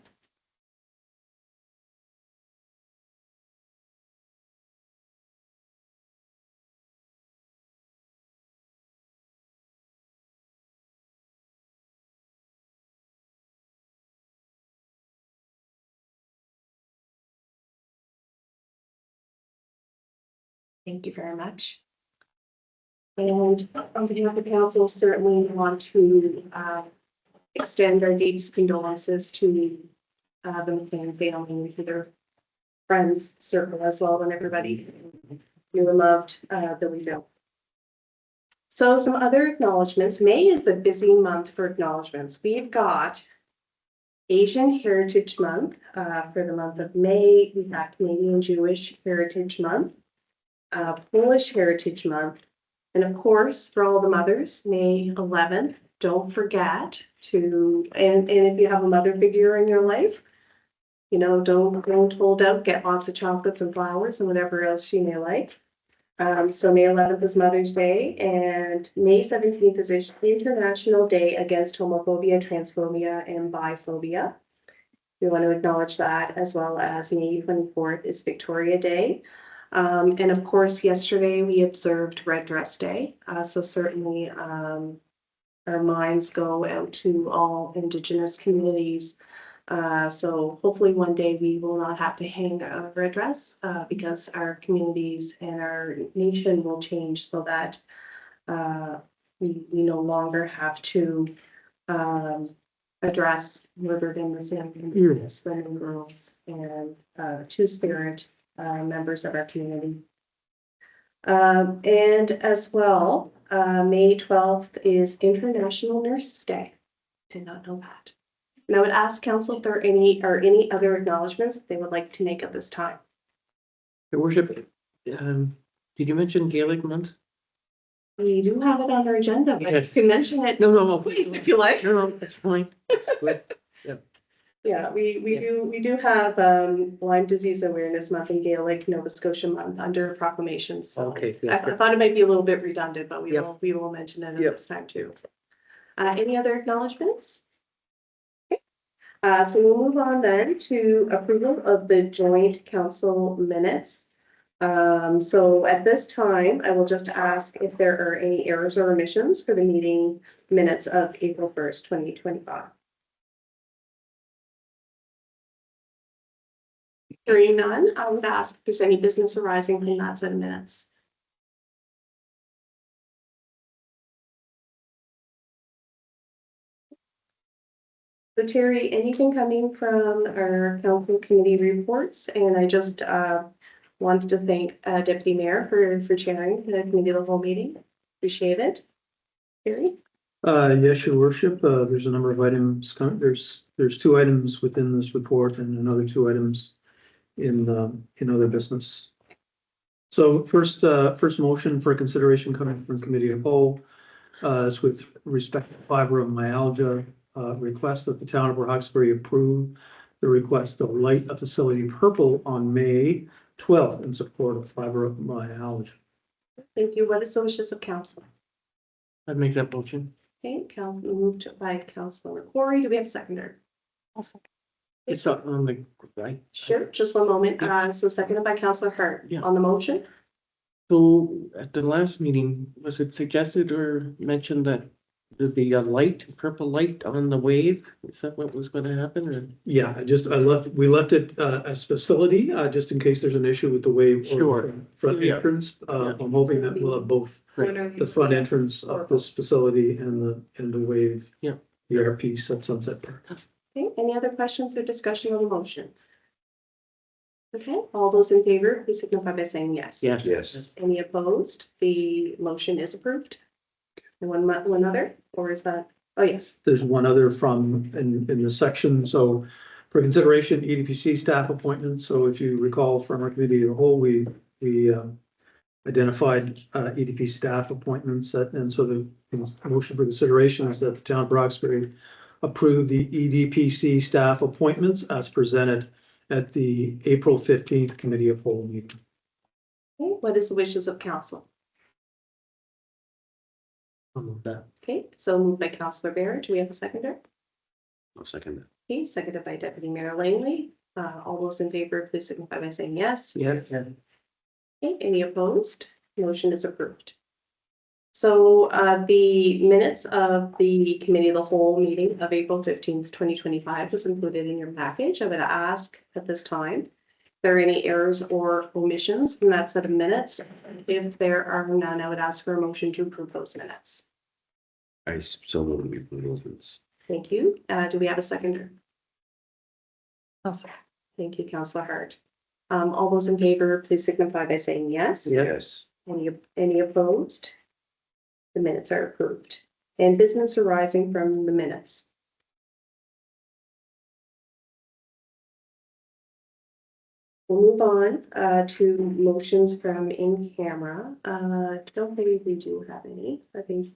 Thank you very much. And on behalf of council, certainly want to extend our deepest condolences to the McLean family and to their friends circle as well, and everybody who knew and loved Billy Bill. So some other acknowledgements. May is the busy month for acknowledgements. We've got Asian Heritage Month for the month of May. We've got Canadian Jewish Heritage Month, Polish Heritage Month, and of course, for all the mothers, May 11th. Don't forget to, and if you have a mother figure in your life, you know, don't hold out, get lots of chocolates and flowers and whatever else you may like. So May 11th is Mother's Day, and May 17th is International Day Against Homophobia, Transphobia, and Biphobia. We want to acknowledge that, as well as May 24th is Victoria Day. And of course, yesterday we observed Red Dress Day. So certainly our minds go out to all Indigenous communities. So hopefully one day we will not have to hang a red dress because our communities and our nation will change so that we no longer have to address murdered innocent women, girls, and two-spirit members of our community. And as well, May 12th is International Nurses Day. Did not know that. And I would ask council if there are any other acknowledgements they would like to make at this time. Your worship, did you mention Gaelic month? We do have it on our agenda, but you Yes. can mention it, No. please, if you like. No, that's fine. That's good. Yeah, we do have Lyme Disease Awareness Month and Gaelic Nova Scotia Month under proclamation. So Okay. I Yes. thought it might be a little bit redundant, but Yep. we will mention it at Yep. this time too. Any other acknowledgements? So we'll move on then to approval of the joint council minutes. So at this time, I will just ask if there are any errors or omissions for the meeting minutes of April 1st, 2025. Hearing none, I would ask if there's any business arising from that set of minutes. So Terry, anything coming from our council committee reports? And I just wanted to thank Deputy Mayor for chairing the committee of the whole meeting. Appreciate it. Terry? Yes, your worship, there's a number of items, there's 2 items within this report and another 2 items in other business. So first motion for consideration coming from committee of whole is with respect to fibromyalgia request that the town of Roxbury approve the request of Light a Facility Purple on May 12th in support of fibromyalgia. Thank you. What is the wishes of council? I'd make that motion. Okay, moved by Councilor Corey. Do we have a seconder? It's on the, right? Sure, just one moment. So seconded by Councilor Hart. Yeah. On the motion? So at the last meeting, was it suggested or mentioned that there'd be a light, purple light on the wave? Is that what was gonna happen or? Yeah, we left it as facility, just in case there's an issue with the wave. or Sure. Front Yeah. entrance, I'm hoping that we'll have both When are the front entrance of this facility and the wave. Yeah. The ER piece at Sunset Park. Okay, any other questions or discussion on the motion? Okay, all those in favor, please signify by saying yes. Yes. Yes. Any opposed? The motion is approved. And one other, or is that, oh, yes. There's one other from in the section, so for consideration, EDPC staff appointments. So if you recall from our committee of the whole, we identified EDP staff appointments and so the motion for consideration is that the town of Roxbury approve the EDPC staff appointments as presented at the April 15th committee of whole meeting. Okay, what is the wishes of council? I'll move that. Okay, so moved by Councilor Barrett. Do we have a seconder? I'll second that. Okay, seconded by Deputy Mayor Langley. All those in favor, please signify by saying yes. Yes. Okay, any opposed? Motion is approved. So the minutes of the committee of the whole meeting of April 15th, 2025 was included in your package. I would ask at this time if there are any errors or omissions from that set of minutes. If there are none, I would ask for a motion to approve those minutes. I so will be for those minutes. Thank you. Do we have a seconder? I'll say. Thank you, Councillor Hart. All those in favor, please signify by saying yes. Yes. Any opposed? The minutes are approved. And business arising from the minutes. We'll move on to motions from in camera. Don't think we do have any. I think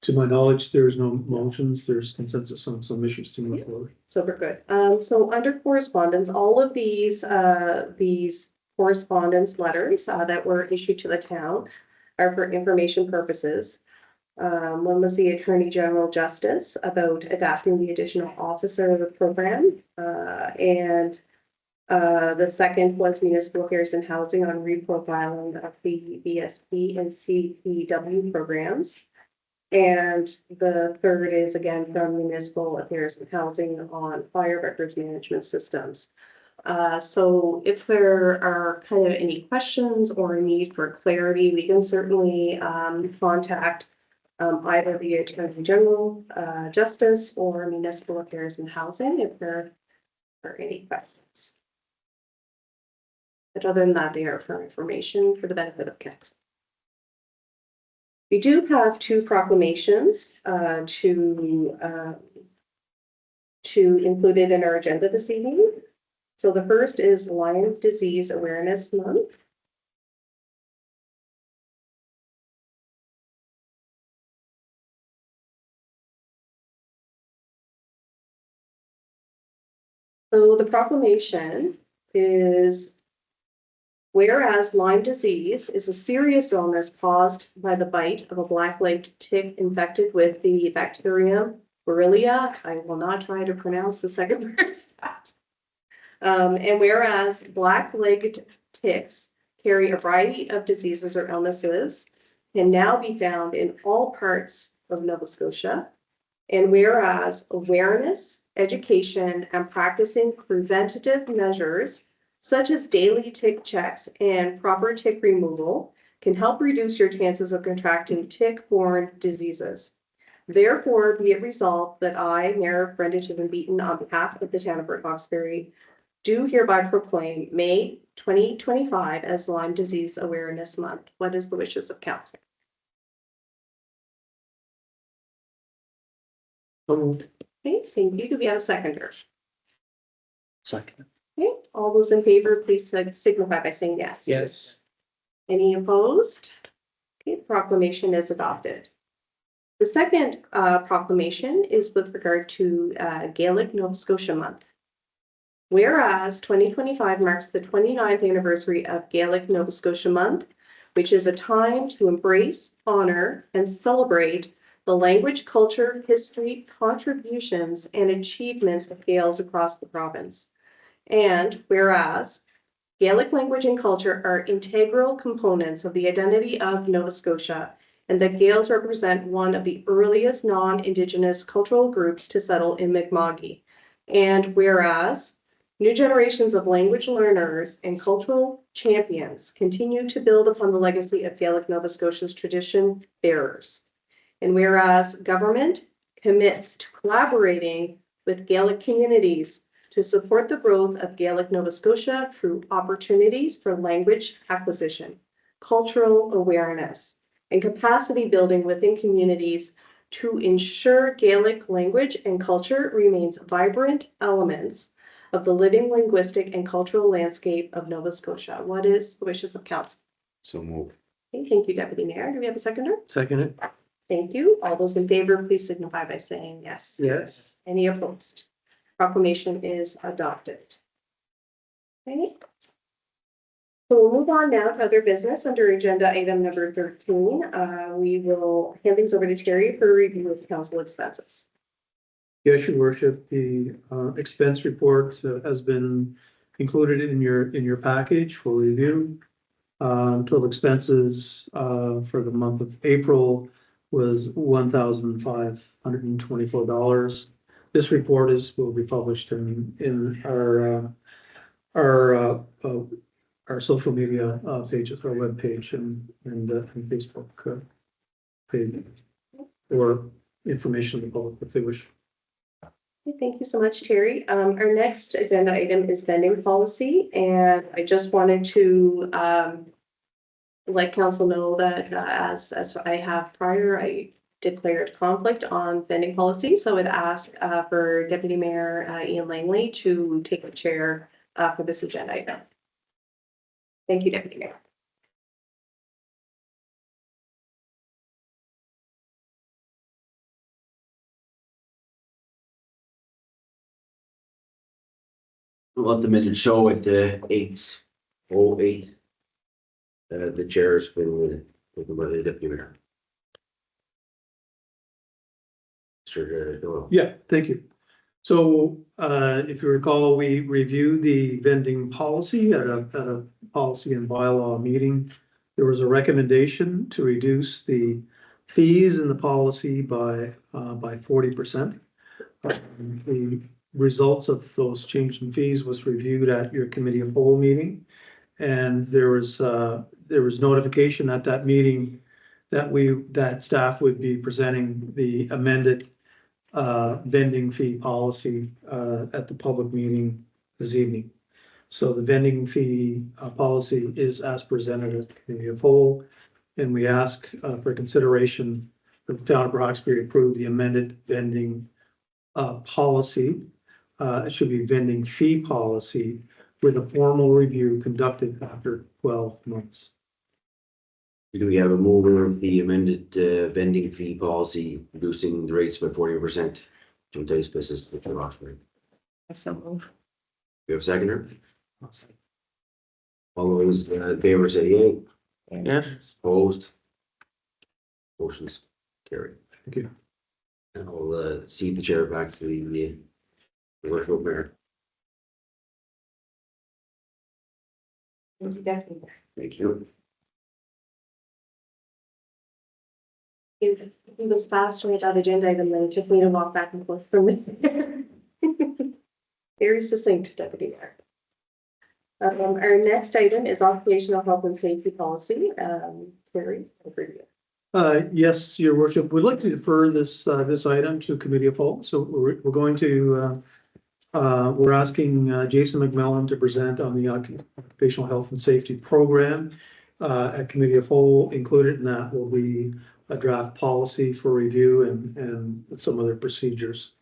To my knowledge, there's no motions, there's consensus on some issues to move forward. so we're good. So under correspondence, all of these correspondence letters that were issued to the town are for information purposes. One was the Attorney General Justice about adapting the additional officer program. And the second was Municipal Affairs and Housing on reprofiling of the BSP and CPW programs. And the third is again from Municipal Affairs and Housing on fire records management systems. So if there are kind of any questions or a need for clarity, we can certainly contact either the Attorney General, Justice, or Municipal Affairs and Housing if there are any questions. But other than that, they are for information for the benefit of council. We do have two proclamations to include it in our agenda this evening. So the first is Lyme Disease Awareness Month. So the proclamation is, whereas Lyme disease is a serious illness caused by the bite of a black-legged tick infected with the bacterium Borrelia. I will not try to pronounce the second word. And whereas black-legged ticks carry a variety of diseases or illnesses, can now be found in all parts of Nova Scotia. And whereas awareness, education, and practicing preventative measures such as daily tick checks and proper tick removal can help reduce your chances of contracting tick-borne diseases. Therefore, be it resolved that I, Mayor Brenda Chisholm Beaton, on behalf of the town of Fort Hawkesbury, do hereby proclaim May 2025 as Lyme Disease Awareness Month. What is the wishes of council? Okay, thank you. Do we have a seconder? Second. Okay, all those in favor, please signify by saying yes. Yes. Any opposed? Okay, the proclamation is adopted. The second proclamation is with regard to Gaelic Nova Scotia Month. Whereas 2025 marks the 29th anniversary of Gaelic Nova Scotia Month, which is a time to embrace, honor, and celebrate the language, culture, history, contributions, and achievements of Gaels across the province. And whereas Gaelic language and culture are integral components of the identity of Nova Scotia, and that Gaels represent one of the earliest non-Indigenous cultural groups to settle in Mi'kma'ki. And whereas new generations of language learners and cultural champions continue to build upon the legacy of Gaelic Nova Scotia's tradition bearers. And whereas government commits to collaborating with Gaelic communities to support the growth of Gaelic Nova Scotia through opportunities for language acquisition, cultural awareness, and capacity building within communities to ensure Gaelic language and culture remains vibrant elements of the living linguistic and cultural landscape of Nova Scotia. What is the wishes of council? So move. Okay, thank you, Deputy Mayor. Do we have a seconder? Second it? Thank you. All those in favor, please signify by saying yes. Yes. Any opposed? Proclamation is adopted. Okay. So we'll move on now to other business under agenda item number 13. We will hand things over to Terry for review of council expenses. Yes, your worship, the expense report has been included in your package for review. Total expenses for the month of April was $1,524. This report will be published in our social media pages, our web page and Facebook page. or information to the public if they wish. Thank you so much, Terry. Our next agenda item is vending policy, and I just wanted to let council know that as I have prior, I declared conflict on vending policy, so I would ask for Deputy Mayor Ian Langley to take the chair for this agenda item. Thank you, Deputy Mayor. Let the minutes show at 8:08. The chair's been with the deputy mayor. Mr. Doyle. Yeah, thank you. So if you recall, we reviewed the vending policy at a policy and bylaw meeting. There was a recommendation to reduce the fees in the policy by 40%. The results of those change in fees was reviewed at your committee of whole meeting. And there was notification at that meeting that staff would be presenting the amended vending fee policy at the public meeting this evening. So the vending fee policy is as presented at the committee of whole, and we ask for consideration that the town of Roxbury approve the amended vending policy. It should be vending fee policy with a formal review conducted after 12 months. Do we have a mover of the amended vending fee policy, reducing the rates by 40% to entice business to Roxbury? So move. We have a seconder? All those in favor say yay. Yes. Opposed? Motion's carried. Thank you. And I'll cede the chair back to the worship mayor. Thank you, Deputy Mayor. Thank you. He was faster with that agenda item than it took me to walk back and forth from there. Very succinct, Deputy Mayor. Our next item is occupational health and safety policy. Terry, over to you. Yes, your worship, we'd like to defer this item to committee of whole. So we're going to we're asking Jason McMillan to present on the occupational health and safety program at committee of whole. Included in that will be a draft policy for review and some other procedures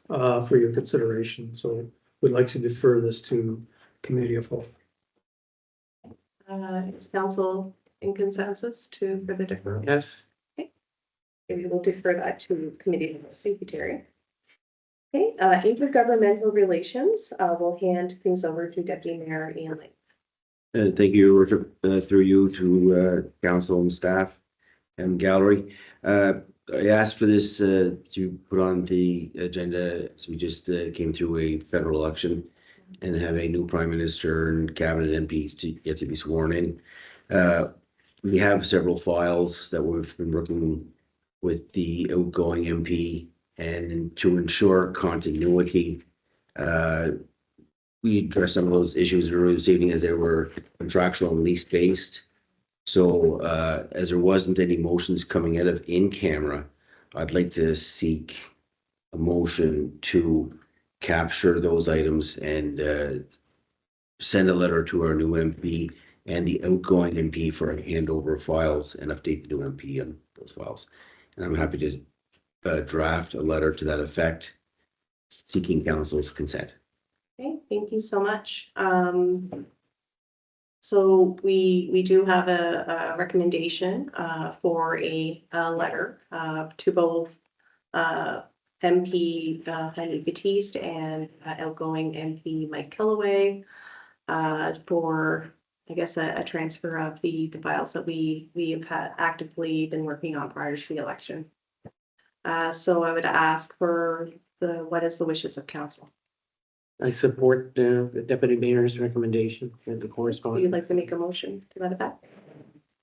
for your consideration. So we'd like to defer this to committee of whole. Is council in consensus for the deferral? Yes. We will defer that to committee of whole. Thank you, Terry. Okay, intergovernmental relations, we'll hand things over to Deputy Mayor Ian Lang. Thank you, your worship, through you to council and staff and gallery. I asked for this to put on the agenda. So we just came through a federal election and have a new prime minister and cabinet MPs to yet to be sworn in. We have several files that we've been working with the outgoing MP, and to ensure continuity, we addressed some of those issues earlier this evening as they were contractual and lease based. So as there wasn't any motions coming out of in camera, I'd like to seek a motion to capture those items and send a letter to our new MP and the outgoing MP for a handover of files and update the new MP on those files. And I'm happy to draft a letter to that effect, seeking council's consent. Okay, thank you so much. So we do have a recommendation for a letter to both MP Heidi Batiste and outgoing MP Mike Kellaway for, I guess, a transfer of the files that we have actively been working on prior to the election. So I would ask for what is the wishes of council? I support the deputy mayor's recommendation for the Would you correspondence. like to make a motion to that effect?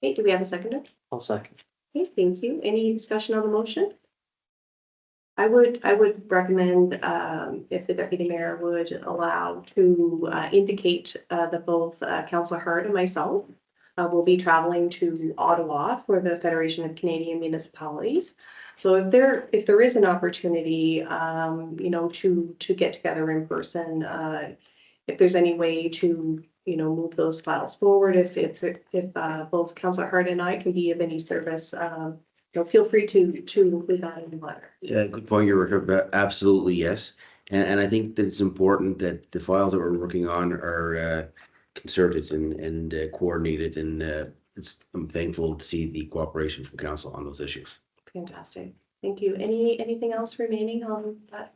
Okay, do we have a seconder? I'll second. Okay, thank you. Any discussion on the motion? I would recommend if the deputy mayor would allow to indicate that both Councillor Hart and myself will be traveling to Ottawa for the Federation of Canadian Municipalities. So if there is an opportunity, to get together in person, if there's any way to, move those files forward, if both Councillor Hart and I can be of any service, feel free to include that in the letter. Yeah, good point, you're absolutely, yes. And I think that it's important that the files that we're working on are concerted and coordinated, and I'm thankful to see the cooperation from council on those issues. Fantastic. Thank you. Anything else remaining on that?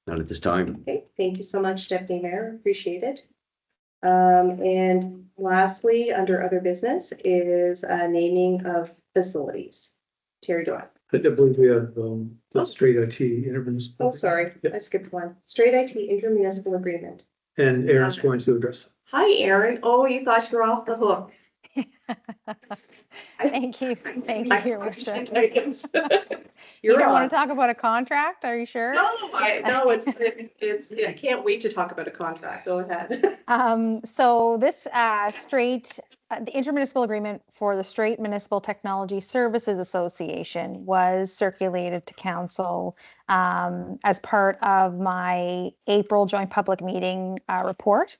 Not at this time. Okay, thank you so much, Deputy Mayor. Appreciate it. And lastly, under other business is naming of facilities. Terry Doyle. I believe we have the straight IT intermunicipal. Oh, sorry, I skipped one. Straight IT intermunicipal agreement. And Aaron's going to address it. Hi, Aaron. Oh, you thought you were off the hook. Thank you, thank you, your worship. You You're don't on. want to talk about a contract, are you sure? No, I can't wait to talk about a contract. Go ahead. So this the intermunicipal agreement for the Strait Municipal Technology Services Association was circulated to council as part of my April joint public meeting report.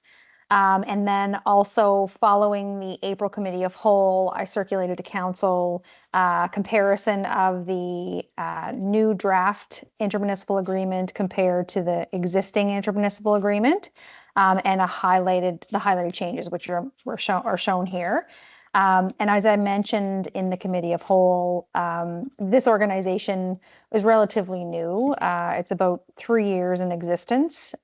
And then also following the April Committee of Whole, I circulated to council comparison of the new draft intermunicipal agreement compared to the existing intermunicipal agreement, and the highlighted changes, which are shown here. And as I mentioned in the Committee of Whole, this organization is relatively new. It's about 3 years in existence.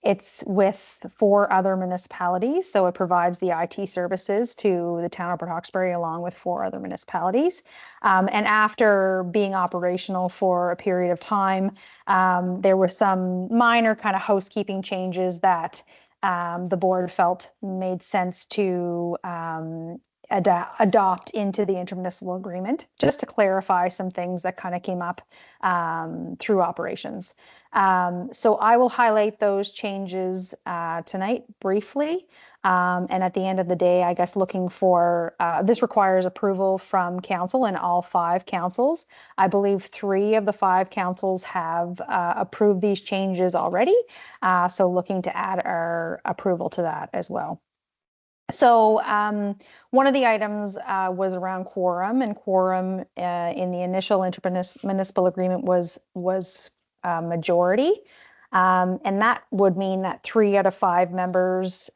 It's with 4 other municipalities, so it provides the IT services to the town of Port Hawkesbury along with 4 other municipalities. And after being operational for a period of time, there were some minor kind of housekeeping changes that the board felt made sense to adopt into the intermunicipal agreement, just to clarify some things that kind of came up through operations. So I will highlight those changes tonight briefly. And at the end of the day, I guess looking for, this requires approval from council and all 5 councils. I believe 3 of the 5 councils have approved these changes already. So looking to add our approval to that as well. So one of the items was around quorum, and quorum in the initial intermunicipal agreement was majority. And that would mean that 3 out of 5 members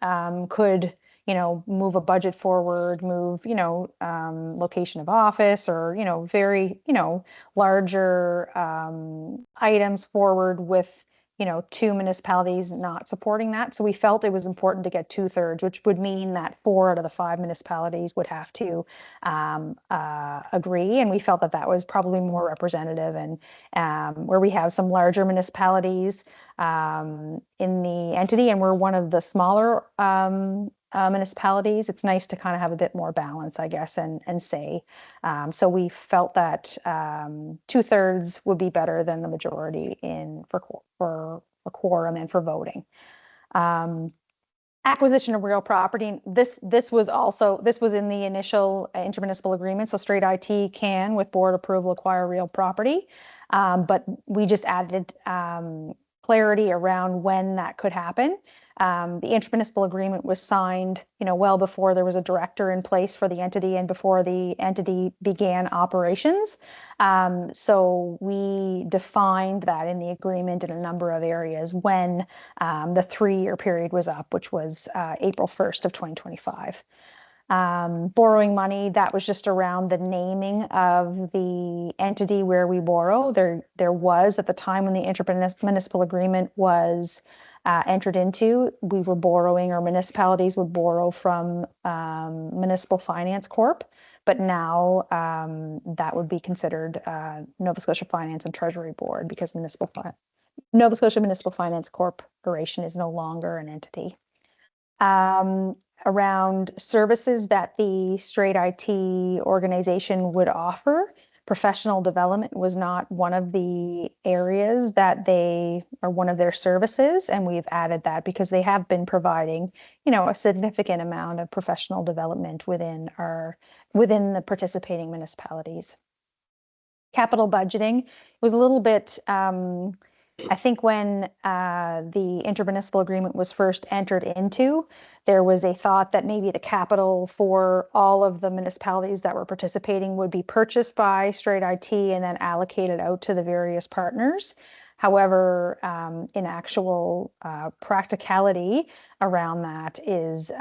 could, move a budget forward, move, location of office, or, very, larger items forward with 2 municipalities not supporting that. So we felt it was important to get 2/3, which would mean that 4 out of the 5 municipalities would have to agree. And we felt that that was probably more representative, and where we have some larger municipalities in the entity, and we're one of the smaller municipalities, it's nice to kind of have a bit more balance, I guess, and say. So we felt that 2/3 would be better than the majority for a quorum and for voting. Acquisition of real property. This was in the initial intermunicipal agreement. So Straight IT can, with board approval, acquire real property, but we just added clarity around when that could happen. The intermunicipal agreement was signed, well before there was a director in place for the entity and before the entity began operations. So we defined that in the agreement in a number of areas when the 3-year period was up, which was April 1st of 2025. Borrowing money, that was just around the naming of the entity where we borrow. There was, at the time when the intermunicipal agreement was entered into, we were borrowing, or municipalities would borrow from Municipal Finance Corp. But now that would be considered Nova Scotia Finance and Treasury Board, because Nova Scotia Municipal Finance Corporation is no longer an entity. Around services that the Straight IT organization would offer, professional development was not one of the areas that they are one of their services, and we've added that because they have been providing, a significant amount of professional development within the participating municipalities. Capital budgeting was a little bit, I think when the intermunicipal agreement was first entered into, there was a thought that maybe the capital for all of the municipalities that were participating would be purchased by Straight IT and then allocated out to the various partners. However, in actual practicality around that is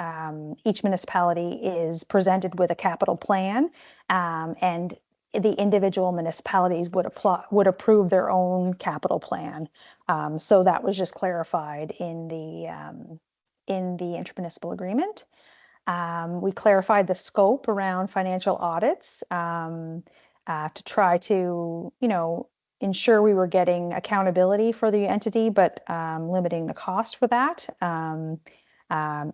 each municipality is presented with a capital plan, and the individual municipalities would approve their own capital plan. So that was just clarified in the intermunicipal agreement. We clarified the scope around financial audits to try to, ensure we were getting accountability for the entity, but limiting the cost for that.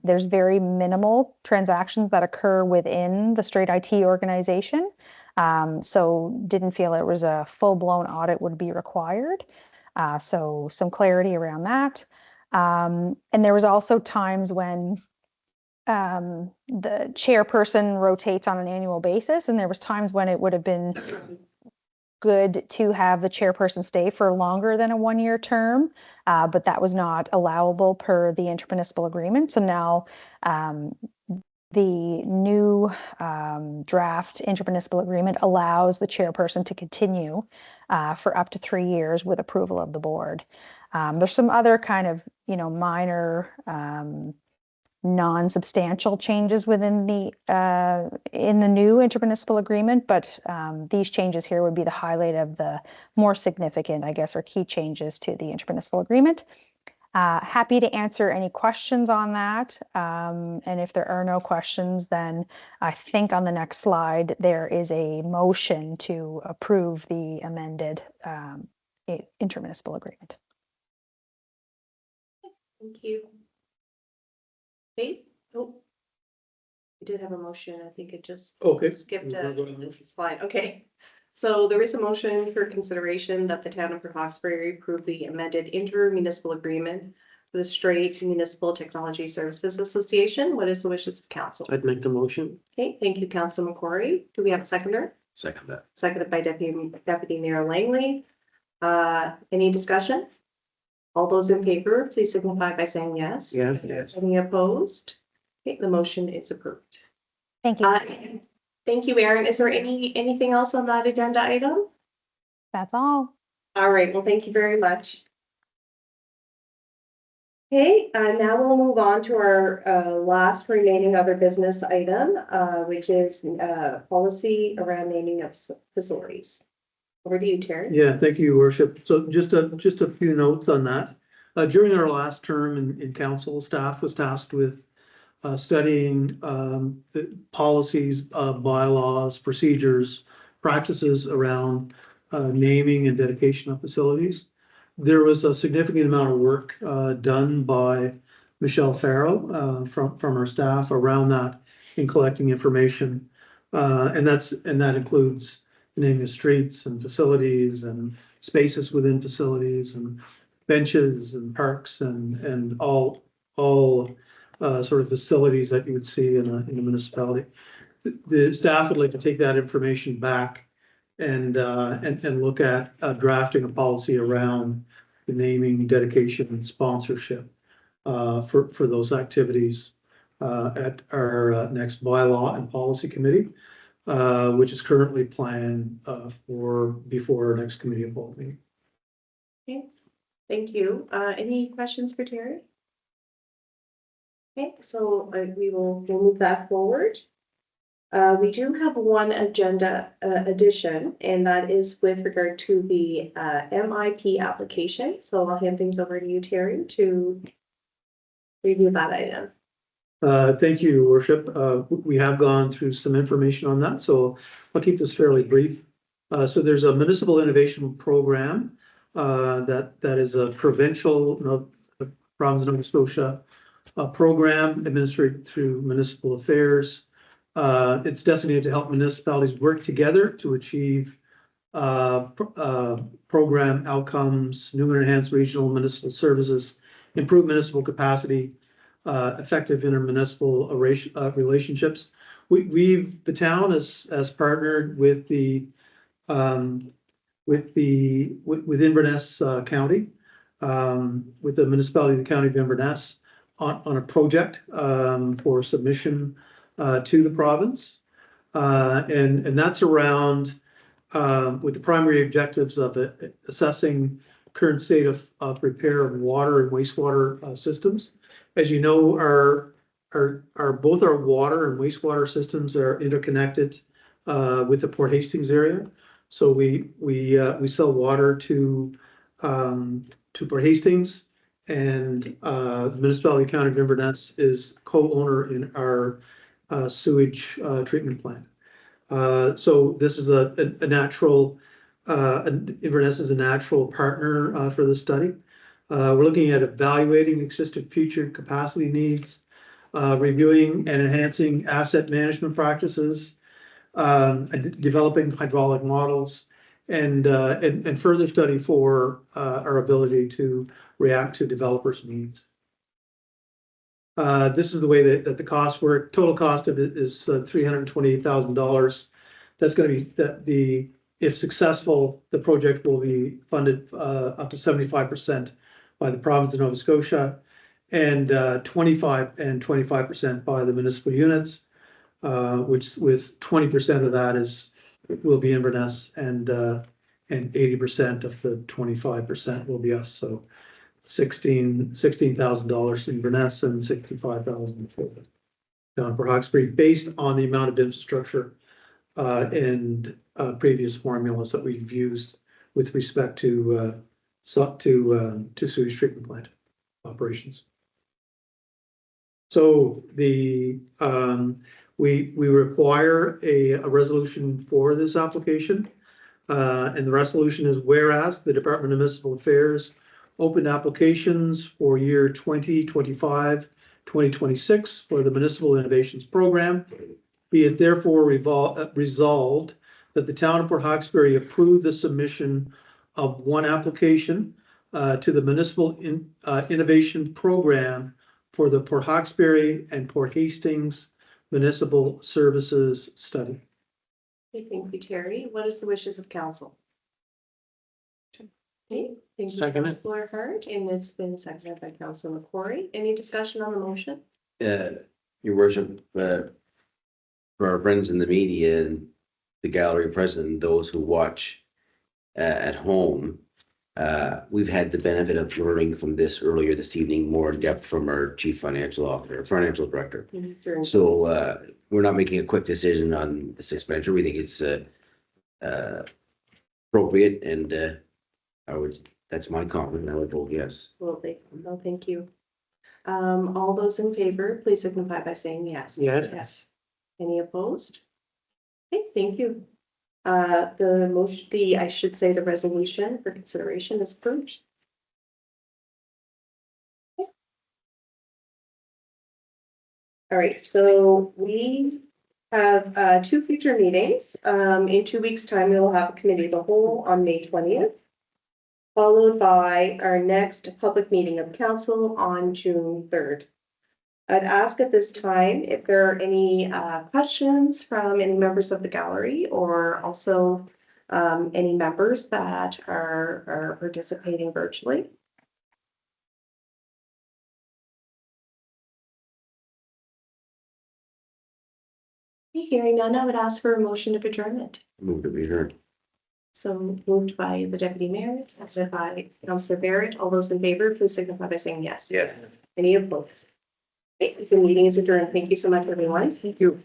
There's very minimal transactions that occur within the Straight IT organization. So didn't feel it was a full-blown audit would be required. So some clarity around that. And there was also times when the chairperson rotates on an annual basis, and there was times when it would have been good to have the chairperson stay for longer than a one-year term, but that was not allowable per the intermunicipal agreement. So now the new draft intermunicipal agreement allows the chairperson to continue for up to 3 years with approval of the board. There's some other kind of, minor non-substantial changes within in the new intermunicipal agreement, but these changes here would be the highlight of the more significant, I guess, or key changes to the intermunicipal agreement. Happy to answer any questions on that. And if there are no questions, then I think on the next slide, there is a motion to approve the amended intermunicipal agreement. Thank you. Faith? Oh, we did have a motion. I think it just skipped a slide. Okay. So there is a motion for consideration that the town of Port Hawkesbury approve the amended intermunicipal agreement for the Straight Municipal Technology Services Association. What is the wishes of council? I'd make the motion. Okay, thank you, Councilor McCrory. Do we have a seconder? Second that. Seconded by Deputy Mayor Langley. Any discussion? All those in favor, please signify by saying yes. Yes. Any opposed? Okay, the motion is approved. Thank you. Thank you, Aaron. Is there anything else on that agenda item? That's all. All right, well, thank you very much. Okay, now we'll move on to our last remaining other business item, which is policy around naming of facilities. Over to you, Terry. Yeah, thank you, Your Worship. So just a few notes on that. During our last term in council, staff was tasked with studying the policies, bylaws, procedures, practices around naming and dedication of facilities. There was a significant amount of work done by Michelle Farrow from our staff around that in collecting information. And that includes the naming of streets and facilities and spaces within facilities and benches and parks and all sort of facilities that you would see in a municipality. The staff would like to take that information back and look at drafting a policy around the naming, dedication, and sponsorship for those activities at our next bylaw and policy committee, which is currently planned before our next committee of whole meeting. Okay, thank you. Any questions for Terry? Okay, so we'll move that forward. We do have one agenda addition, and that is with regard to the MIP application. So I'll hand things over to you, Terry, to review that item. Thank you, Your Worship. We have gone through some information on that, so I'll keep this fairly brief. So there's a municipal innovation program that is a provincial, province of Nova Scotia program administered through municipal affairs. It's designated to help municipalities work together to achieve program outcomes, new and enhanced regional municipal services, improved municipal capacity, effective intermunicipal relationships. The town has partnered with Inverness County, with the municipality of the county of Inverness on a project for submission to the province. And that's around with the primary objectives of assessing current state of repair of water and wastewater systems. As you know, both our water and wastewater systems are interconnected with the Port Hastings area. So we sell water to Port Hastings, and the municipality county of Inverness is co-owner in our sewage treatment plant. So this is a natural, Inverness is a natural partner for this study. We're looking at evaluating existing future capacity needs, reviewing and enhancing asset management practices, developing hydraulic models, and further study for our ability to react to developers' needs. This is the way that the costs work. Total cost of it is $328,000. That's going to be if successful, the project will be funded up to 75% by the province of Nova Scotia, and 25% by the municipal units, which with 20% of that will be Inverness, and 80% of the 25% will be us. So $16,000 in Inverness and $65,000 for the town of Port Hawkesbury, based on the amount of infrastructure and previous formulas that we've used with respect to sewage treatment plant operations. So we require a resolution for this application, and the resolution is: whereas the Department of Municipal Affairs opened applications for year 2025-2026 for the Municipal Innovations Program, be it therefore resolved that the town of Port Hawkesbury approve the submission of one application to the Municipal Innovation Program for the Port Hawkesbury and Port Hastings Municipal Services Study. Okay, thank you, Terry. What is the wishes of council? Okay, thank you, Second it. Councillor Hart, and it's been seconded by Councillor McQuarrie. Any discussion on the motion? Your worship, for our friends in the media and the gallery president, those who watch at home, we've had the benefit of learning from this earlier this evening, more in depth from our chief financial officer, financial director. So we're not making a quick decision on this expenditure. We think it's appropriate, and that's my comment. I would vote yes. Absolutely. No, thank you. All those in favor, please signify by saying yes. Yes. Yes. Any opposed? Okay, thank you. The motion, I should say the resolution for consideration is approved. Okay. All right, so we have two future meetings. In 2 weeks' time, we will have a committee of the whole on May 20th, followed by our next public meeting of council on June 3rd. I'd ask at this time if there are any questions from any members of the gallery, or also any members that are participating virtually. Hearing none, I would ask for a motion of adjournment. Move to be adjourned. So moved by the deputy mayor, seconded by Councillor Barrett. All those in favor, please signify by saying yes. Yes. Any opposed? Okay, the meeting is adjourned. Thank you so much, everyone. Thank you.